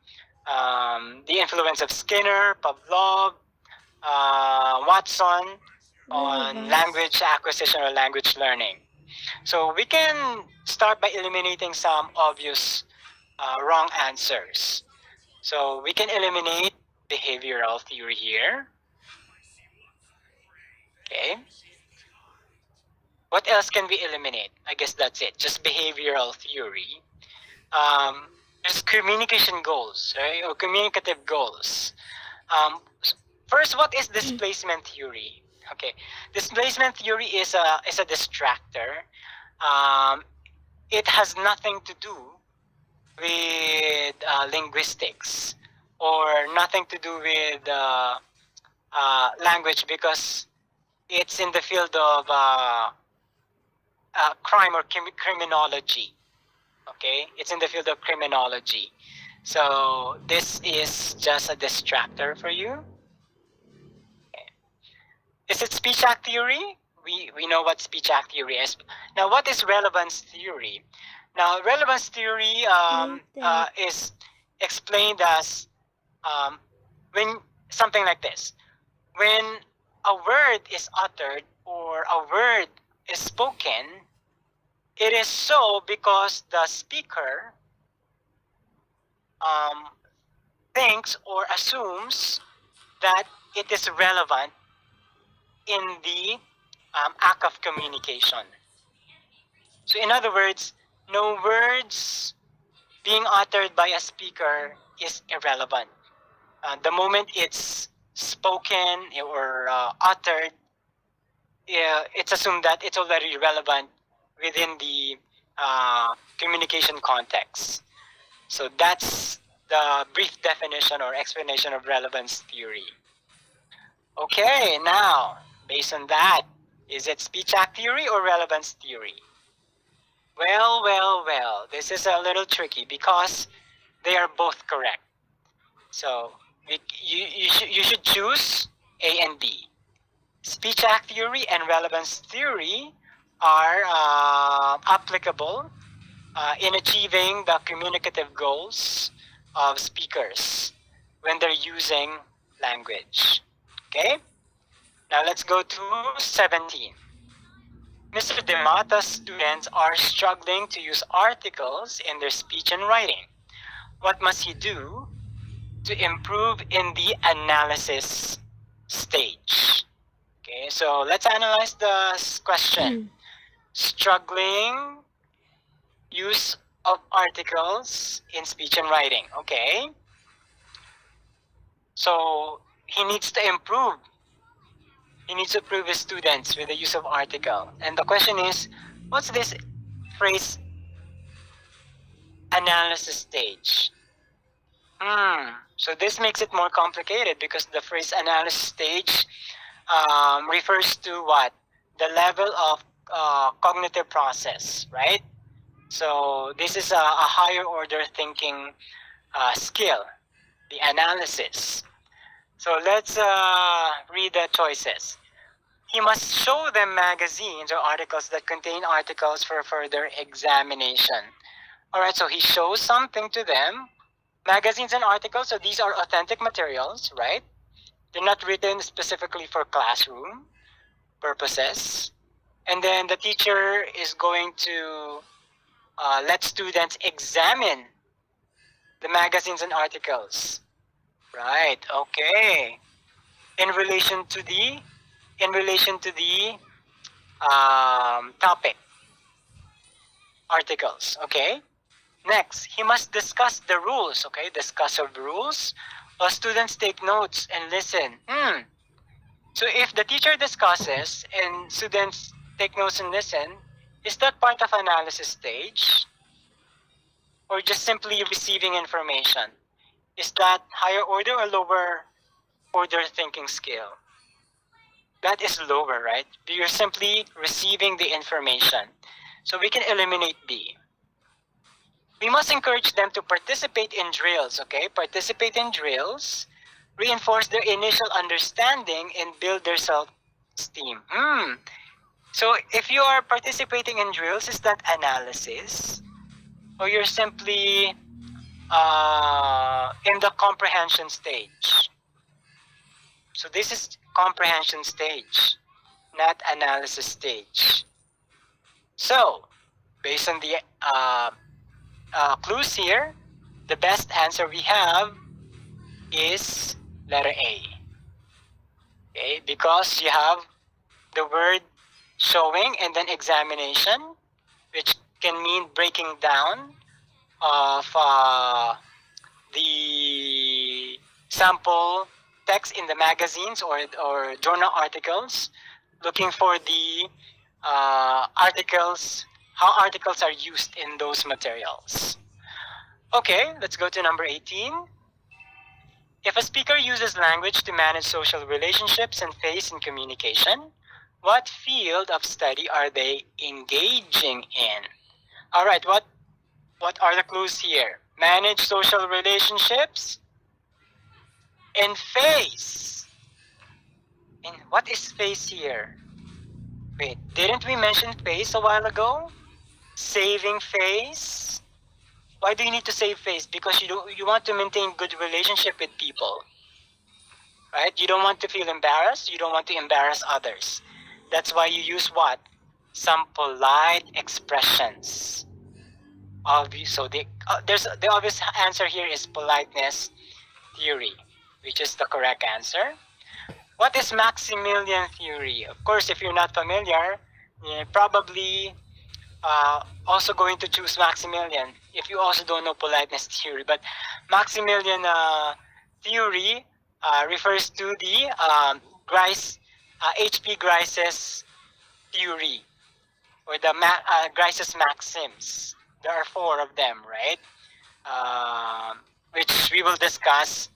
the influence of Skinner, Pavlov, Watson on language acquisition or language learning. So we can start by eliminating some obvious wrong answers. So we can eliminate behavioral theory here. Okay. What else can we eliminate? I guess that's it. Just behavioral theory. There's communication goals, right? Or communicative goals. First, what is displacement theory? Okay, displacement theory is a distractor. It has nothing to do with linguistics or nothing to do with language because it's in the field of crime or criminology. Okay, it's in the field of criminology. So this is just a distractor for you. Is it speech act theory? We know what speech act theory is. Now, what is relevance theory? Now, relevance theory is explained as when something like this. When a word is uttered or a word is spoken, it is so because the speaker thinks or assumes that it is relevant in the act of communication. So in other words, no words being uttered by a speaker is irrelevant. The moment it's spoken or uttered, it's assumed that it's already relevant within the communication context. So that's the brief definition or explanation of relevance theory. Okay, now, based on that, is it speech act theory or relevance theory? Well, this is a little tricky because they are both correct. So you should choose A and B. Speech act theory and relevance theory are applicable in achieving the communicative goals of speakers when they're using language. Okay? Now let's go to 17. Mr. Demata's students are struggling to use articles in their speech and writing. What must he do to improve in the analysis stage? Okay, so let's analyze the question. Struggling use of articles in speech and writing. Okay. So he needs to improve. He needs to improve his students with the use of article. And the question is, what's this phrase analysis stage? So this makes it more complicated because the phrase analysis stage refers to what? The level of cognitive process, right? So this is a higher order thinking skill, the analysis. So let's read the choices. He must show them magazines or articles that contain articles for further examination. All right, so he shows something to them. Magazines and articles, so these are authentic materials, right? They're not written specifically for classroom purposes. And then the teacher is going to let students examine the magazines and articles. Right, okay. In relation to the topic, articles, okay? Next, he must discuss the rules, okay? Discuss of rules. While students take notes and listen. So if the teacher discusses and students take notes and listen, is that part of analysis stage? Or just simply receiving information? Is that higher order or lower order thinking skill? That is lower, right? You're simply receiving the information. So we can eliminate B. We must encourage them to participate in drills, okay? Participate in drills, reinforce their initial understanding, and build their self-esteem. So if you are participating in drills, is that analysis? Or you're simply in the comprehension stage? So this is comprehension stage, not analysis stage. So, based on the clues here, the best answer we have is letter A. Okay, because you have the word showing and then examination, which can mean breaking down of the sample text in the magazines or journal articles, looking for the articles, how articles are used in those materials. Okay, let's go to number 18. If a speaker uses language to manage social relationships and face in communication, what field of study are they engaging in? All right, what are the clues here? Manage social relationships and face. And what is face here? Wait, didn't we mention face a while ago? Saving face. Why do you need to save face? Because you want to maintain good relationship with people, right? You don't want to feel embarrassed. You don't want to embarrass others. That's why you use what? Some polite expressions. So the obvious answer here is politeness theory, which is the correct answer. What is Maximilian theory? Of course, if you're not familiar, you're probably also going to choose Maximilian if you also don't know politeness theory. But Maximilian theory refers to the H.P. Grice's theory, or the Grice's maxims. There are 4 of them, right? which we will discuss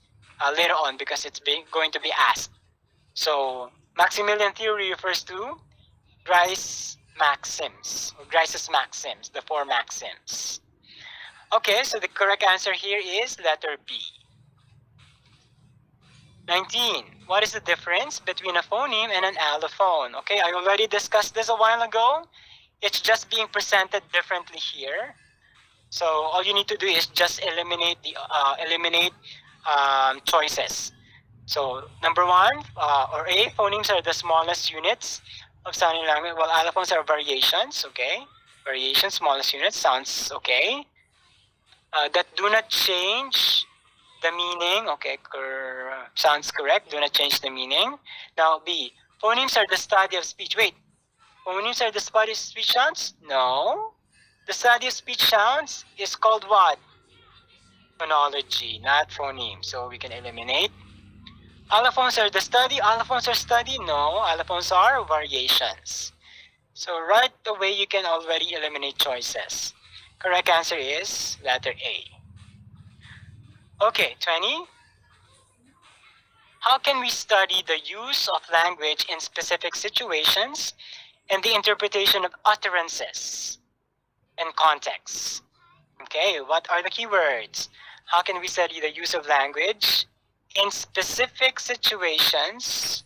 later on because it's going to be asked. So Maximilian theory refers to Grice's maxims, or Grice's maxims, the 4 maxims. Okay, so the correct answer here is letter B. 19. What is the difference between a phoneme and an allophone? Okay, I already discussed this a while ago. It's just being presented differently here. So all you need to do is just eliminate the choices. So number 1, or A, phonemes are the smallest units of sound in language, while allophones are variations. Okay, variations, smallest units, sounds okay. That do not change the meaning. Okay, sounds correct. Do not change the meaning. Now B, phonemes are the study of speech. Wait, phonemes are the study of speech sounds? No. The study of speech sounds is called what? Phonology, not phoneme. So we can eliminate. Allophones are the study. Allophones are study? No. Allophones are variations. So right away you can already eliminate choices. Correct answer is letter A. Okay, 20. How can we study the use of language in specific situations and the interpretation of utterances and contexts? Okay, what are the keywords? How can we study the use of language in specific situations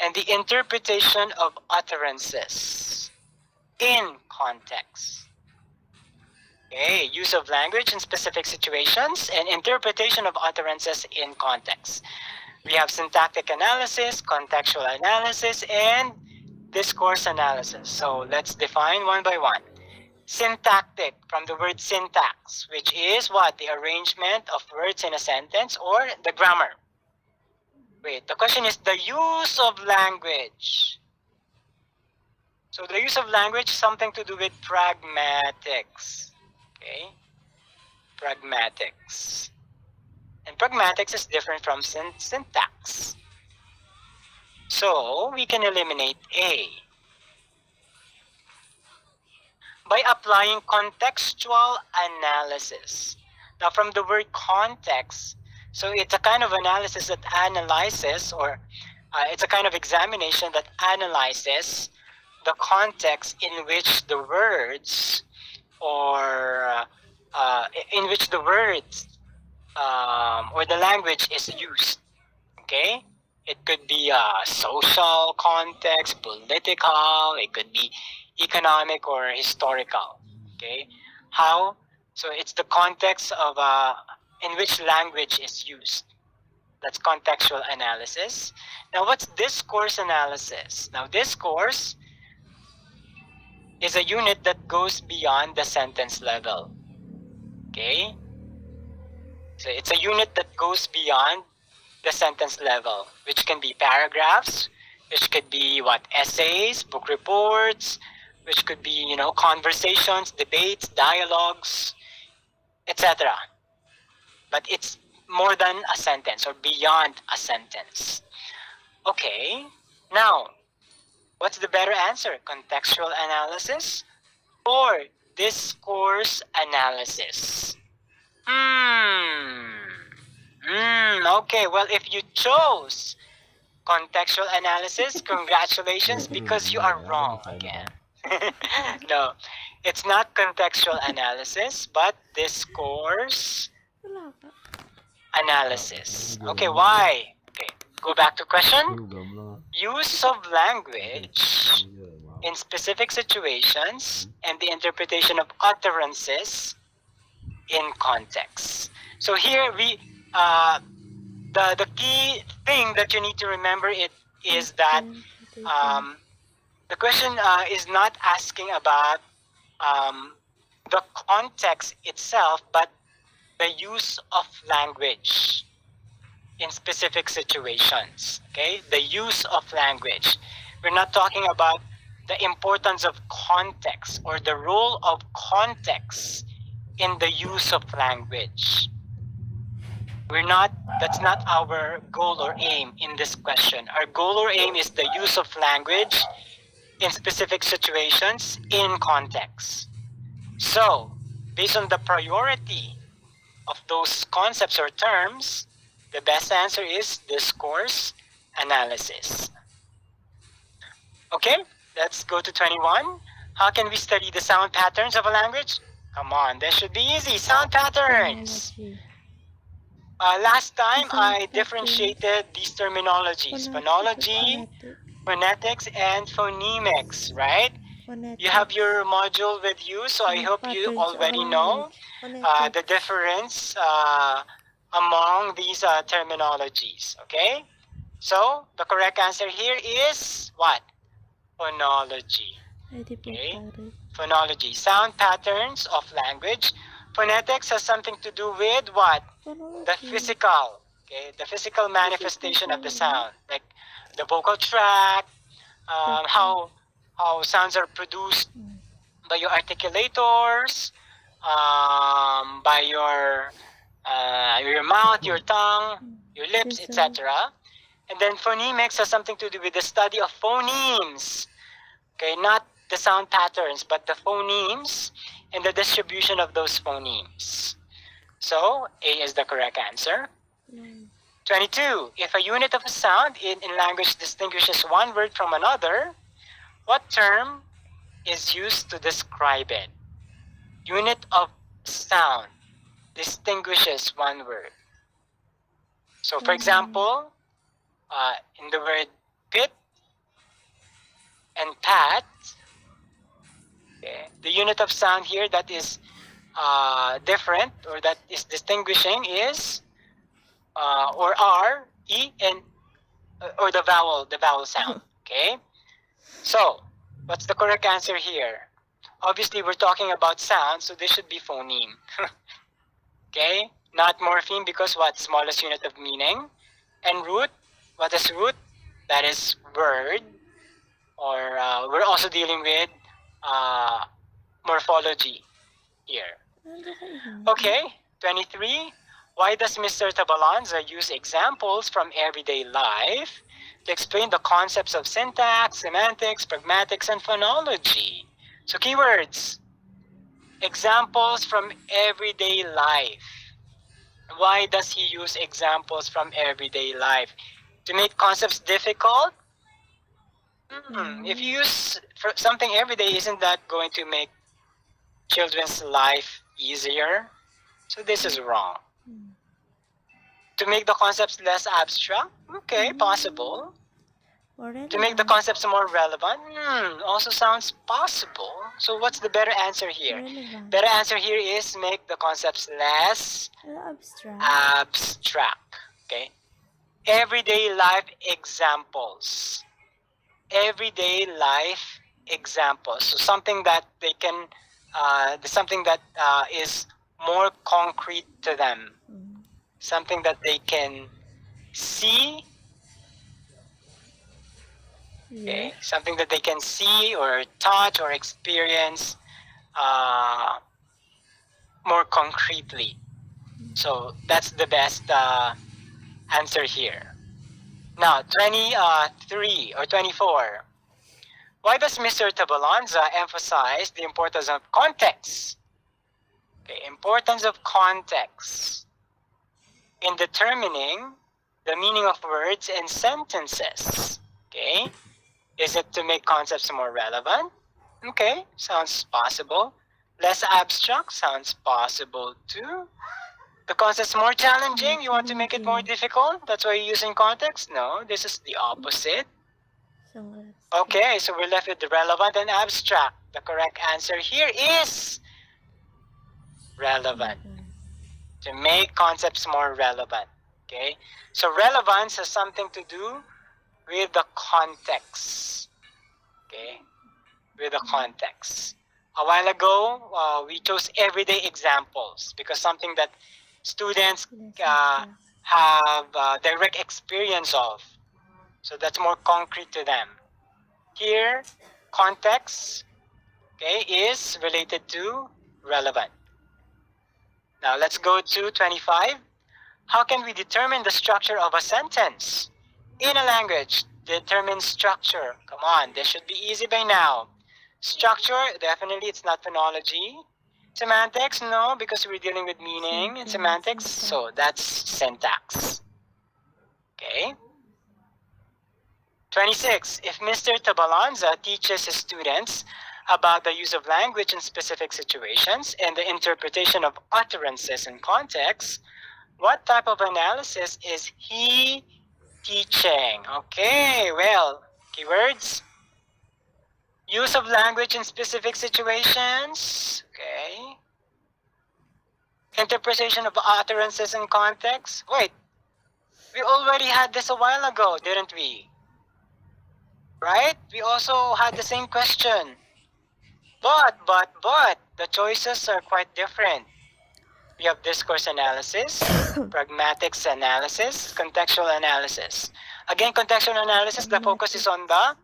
and the interpretation of utterances in context? Okay, use of language in specific situations and interpretation of utterances in context. We have syntactic analysis, contextual analysis, and discourse analysis. So let's define one by one. Syntactic, from the word syntax, which is what? The arrangement of words in a sentence, or the grammar. Wait, the question is the use of language. So the use of language, something to do with pragmatics. Okay, pragmatics. And pragmatics is different from syntax. So we can eliminate A. By applying contextual analysis. Now from the word context, so it's a kind of analysis that analyzes, or it's a kind of examination that analyzes the context in which the words, or in which the words or the language is used. Okay, it could be a social context, political, it could be economic or historical. Okay, how? So it's the context of in which language is used. That's contextual analysis. Now what's discourse analysis? Now discourse is a unit that goes beyond the sentence level. Okay? So it's a unit that goes beyond the sentence level, which can be paragraphs, which could be essays, book reports, which could be, conversations, debates, dialogues, etc. But it's more than a sentence or beyond a sentence. Okay, now, what's the better answer? Contextual analysis or discourse analysis? Okay, well, if you chose contextual analysis, congratulations, because you are wrong again. No, it's not contextual analysis, but discourse analysis. Okay, why? Okay, go back to question. Use of language in specific situations and the interpretation of utterances in context. So here we, the key thing that you need to remember is that the question is not asking about the context itself, but the use of language in specific situations. Okay, the use of language. We're not talking about the importance of context or the role of context in the use of language. That's not our goal or aim in this question. Our goal or aim is the use of language in specific situations in context. So, based on the priority of those concepts or terms, the best answer is discourse analysis. Okay, let's go to 21. How can we study the sound patterns of a language? Come on, that should be easy. Sound patterns. Phonology. Last time Sound I patterns. differentiated these terminologies, phonology, phonetics, and phonemics, right? Phonetics. You have your module with you, so I hope you Patterns of already a know language. the difference among these terminologies, okay? So, the correct answer here is what? Phonology. Okay? Phonology, sound patterns of language. Phonetics has something to do with what? The physical, okay? The physical manifestation of the sound, like the vocal tract, how sounds are produced by your articulators, by your mouth, your tongue, your lips, etc. And then phonemics has something to do with the study of phonemes. Okay, not the sound patterns, but the phonemes and the distribution of those phonemes. So, A is the correct answer. 22. If a unit of a sound in language distinguishes one word from another, what term is used to describe it? Unit of sound distinguishes one word. So, for example, in the word pit and pat, okay, the unit of sound here that is different or that is distinguishing is or R, E, and or the vowel sound. Okay. So, what's the correct answer here? Obviously, we're talking about sound, so this should be phoneme. Okay, not morpheme because what? Smallest unit of meaning. And root, what is root? That is word. Or we're also dealing with morphology here. Okay, 23. Why does Mr. Tabalanza use examples from everyday life to explain the concepts of syntax, semantics, pragmatics, and phonology? So keywords, examples from everyday life. Why does he use examples from everyday life? To make concepts difficult? If you use something every day, isn't that going to make children's life easier? So this is wrong. To make the concepts less abstract? Okay, possible. To make the concepts more relevant? Also sounds possible. So what's the better answer here? Better answer here is make the concepts less abstract. Okay. Everyday life examples. Everyday life examples. So something that they can, something that is more concrete to them. Something that they can see. Okay, something that they can see or touch or experience more concretely. So that's the best answer here. Now, 23 or 24. Why does Mr. Tabalanza emphasize the importance of context? Okay, importance of context in determining the meaning of words and sentences. Okay, is it to make concepts more relevant? Okay, sounds possible. Less abstract sounds possible too. The concept's more challenging, you want to make it more difficult? That's why you're using context? No, this is the opposite. Okay, so we're left with the relevant and abstract. The correct answer here is relevant. To make concepts more relevant. Okay, so relevance has something to do with the context. Okay, with the context. A while ago, we chose everyday examples because something that students have direct experience of. So that's more concrete to them. Here, context, okay, is related to relevant. Now let's go to 25. How can we determine the structure of a sentence? In a language, determine structure. Come on, this should be easy by now. Structure, definitely it's not phonology. Semantics? No, because we're dealing with meaning in semantics. So that's syntax. Okay. 26. If Mr. Tabalanza teaches his students about the use of language in specific situations and the interpretation of utterances in context, what type of analysis is he teaching? Okay, well, keywords. Use of language in specific situations. Okay. Interpretation of utterances in context. Wait, we already had this a while ago, didn't we? Right? We also had the same question. But, the choices are quite different. We have discourse analysis, pragmatics analysis, contextual analysis. Again, contextual analysis, the focus is on the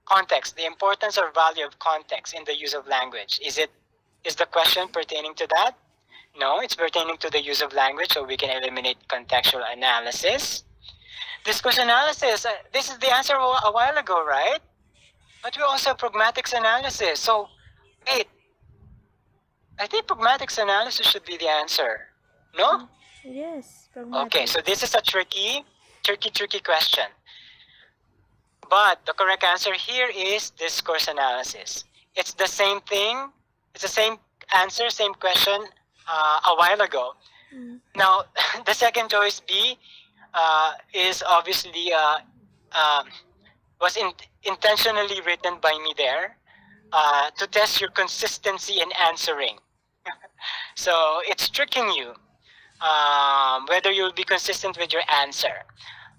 context, the importance or value of context in the use of language. Is the question pertaining to that? No, it's pertaining to the use of language, so we can eliminate contextual analysis. Discourse analysis, this is the answer a while ago, right? But we also have pragmatics analysis. So, wait, I think pragmatics analysis should be the answer. No? Yes. Okay, so this is a tricky question. But the correct answer here is discourse analysis. It's the same thing. It's the same answer, same question a while ago. Now, the second choice B is obviously was intentionally written by me there to test your consistency in answering. So it's tricking you whether you'll be consistent with your answer.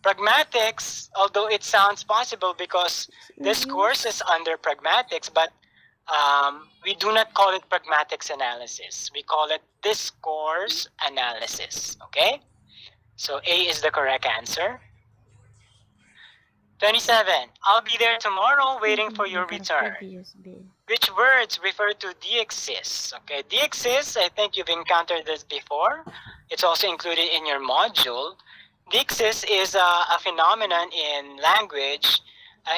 Pragmatics, although it sounds possible because this course is under pragmatics, but we do not call it pragmatics analysis. We call it discourse analysis, okay? So A is the correct answer. 27. I'll be there tomorrow waiting for your return. Which words refer to deixis? Okay, deixis, I think you've encountered this before. It's also included in your module. Deixis is a phenomenon in language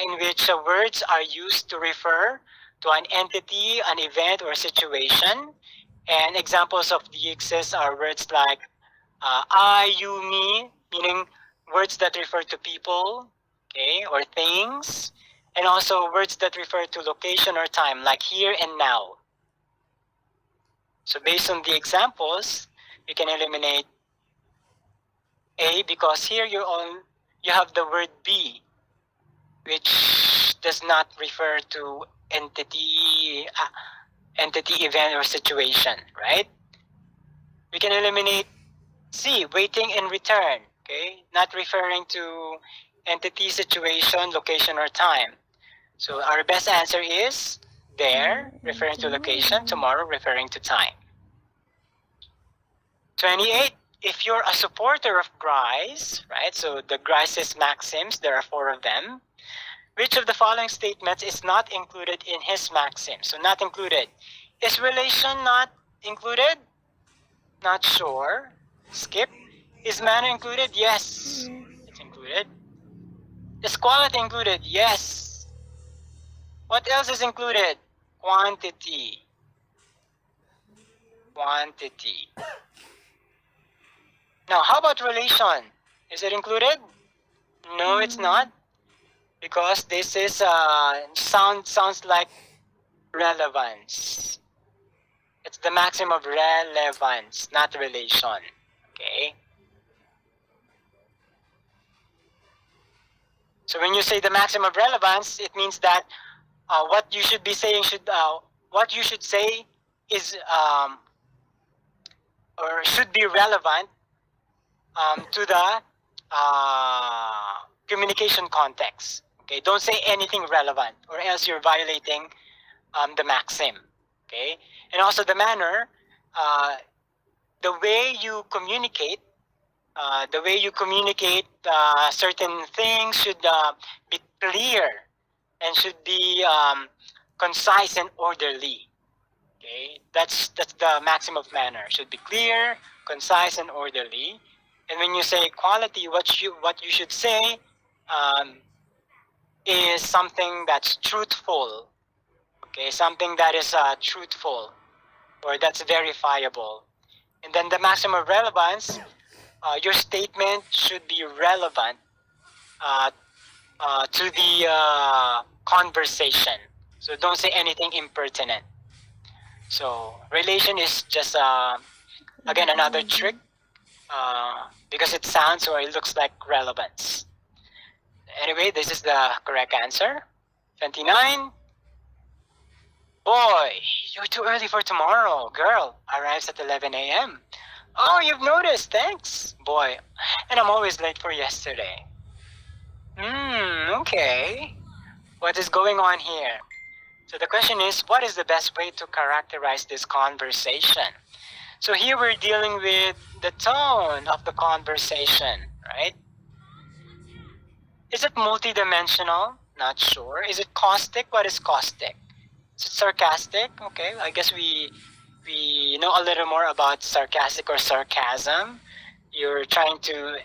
in which words are used to refer to an entity, an event, or situation. And examples of deixis are words like I, you, me, meaning words that refer to people, okay, or things, and also words that refer to location or time, like here and now. So based on the examples, you can eliminate A because here you have the word be, which does not refer to entity, event, or situation, right? We can eliminate C, waiting in return, okay, not referring to entity, situation, location, or time. So our best answer is there, referring to location, tomorrow, referring to time. 28, if you're a supporter of Grice, right, so the Grice's maxims, there are 4 of them, which of the following statements is not included in his maxims? So not included. Is relation not included? Not sure. Skip. Is manner included? Yes, it's included. Is quality included? Yes. What else is included? Quantity. Quantity. Now, how about relation? Is it included? No, it's not. Because this is sounds like relevance. It's the maxim of relevance, not relation. Okay. So when you say the maxim of relevance, it means that what you should be saying what you should say is or should be relevant to the communication context. Okay, don't say anything relevant, or else you're violating the maxim. Okay, and also the manner, the way you communicate. Certain things should be clear and should be concise and orderly. Okay, that's the maxim of manner. Should be clear, concise, and orderly. And when you say quality, what you should say is something that's truthful. Okay, something that is truthful. or that's verifiable. And then the maximum relevance, your statement should be relevant to the conversation. So don't say anything impertinent. So relation is just, again, another trick because it sounds or it looks like relevance. Anyway, this is the correct answer. 29. Boy, you're too early for tomorrow. Girl arrives at 11 a.m. Oh, you've noticed. Thanks. Boy, and I'm always late for yesterday. Okay. What is going on here? So the question is, what is the best way to characterize this conversation? So here we're dealing with the tone of the conversation, right? Is it multidimensional? Not sure. Is it caustic? What is caustic? Is it sarcastic? Okay, I guess we know a little more about sarcastic or sarcasm. You're trying to,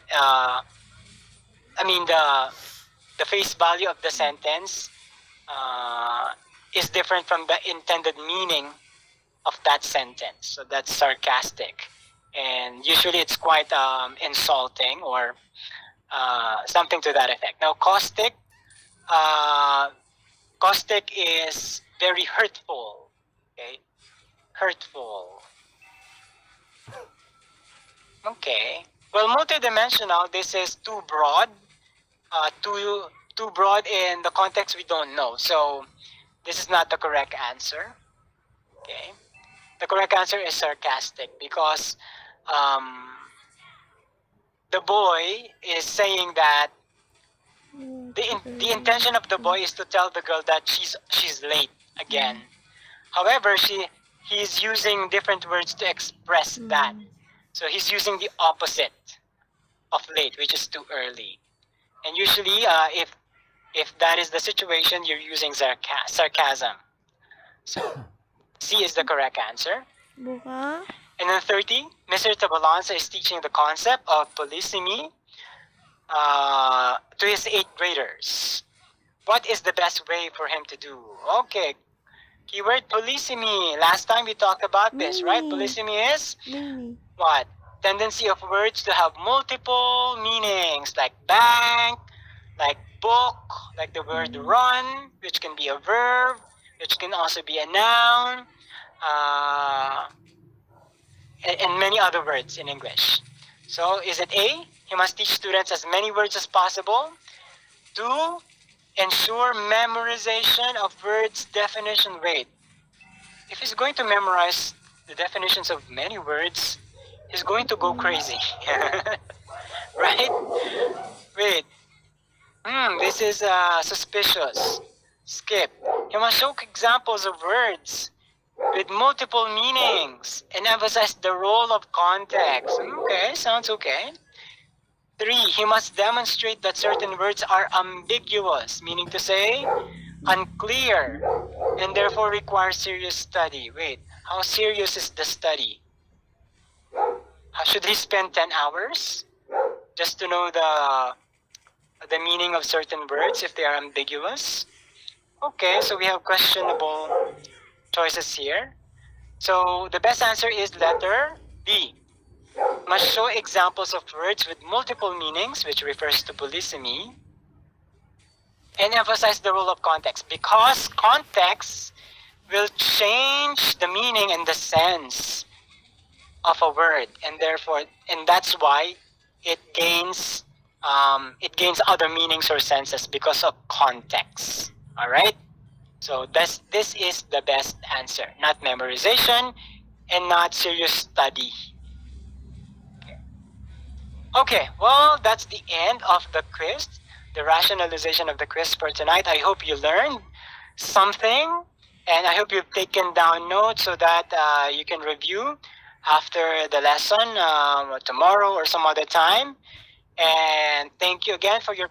the face value of the sentence is different from the intended meaning of that sentence. So that's sarcastic. And usually it's quite insulting or something to that effect. Now, caustic is very hurtful. Okay, hurtful. Okay. Well, multidimensional, this is too broad. Too broad in the context we don't know. So this is not the correct answer. Okay. The correct answer is sarcastic because the boy is saying that the intention of the boy is to tell the girl that she's late again. However, he's using different words to express that. So he's using the opposite of late, which is too early. And usually, if that is the situation, you're using sarcasm. So C is the correct answer. Buka. And then 30, Mr. Tabalanza is teaching the concept of polysemy to his 8th graders. What is the best way for him to do? Okay, keyword polysemy. Last time we talked about this, right? Polysemy is what? Tendency of words to have multiple meanings, like bank, like book, like the word run, which can be a verb, which can also be a noun, and many other words in English. So is it A? He must teach students as many words as possible. 2, ensure memorization of words definition. Wait, if he's going to memorize the definitions of many words, he's going to go crazy. Right? Wait. This is suspicious. Skip. He must show examples of words with multiple meanings and emphasize the role of context. Okay, sounds okay. 3, he must demonstrate that certain words are ambiguous, meaning to say unclear, and therefore require serious study. Wait, how serious is the study? Should he spend 10 hours just to know the meaning of certain words if they are ambiguous? Okay, so we have questionable choices here. So the best answer is letter B. Must show examples of words with multiple meanings, which refers to polysemy, and emphasize the role of context, because context will change the meaning and the sense of a word, and therefore, and that's why it gains other meanings or senses because of context. All right. So this is the best answer, not memorization and not serious study. Okay, well, that's the end of the quiz, the rationalization of the quiz for tonight. I hope you learned something, and I hope you've taken down notes so that you can review after the lesson tomorrow or some other time. And thank you again for your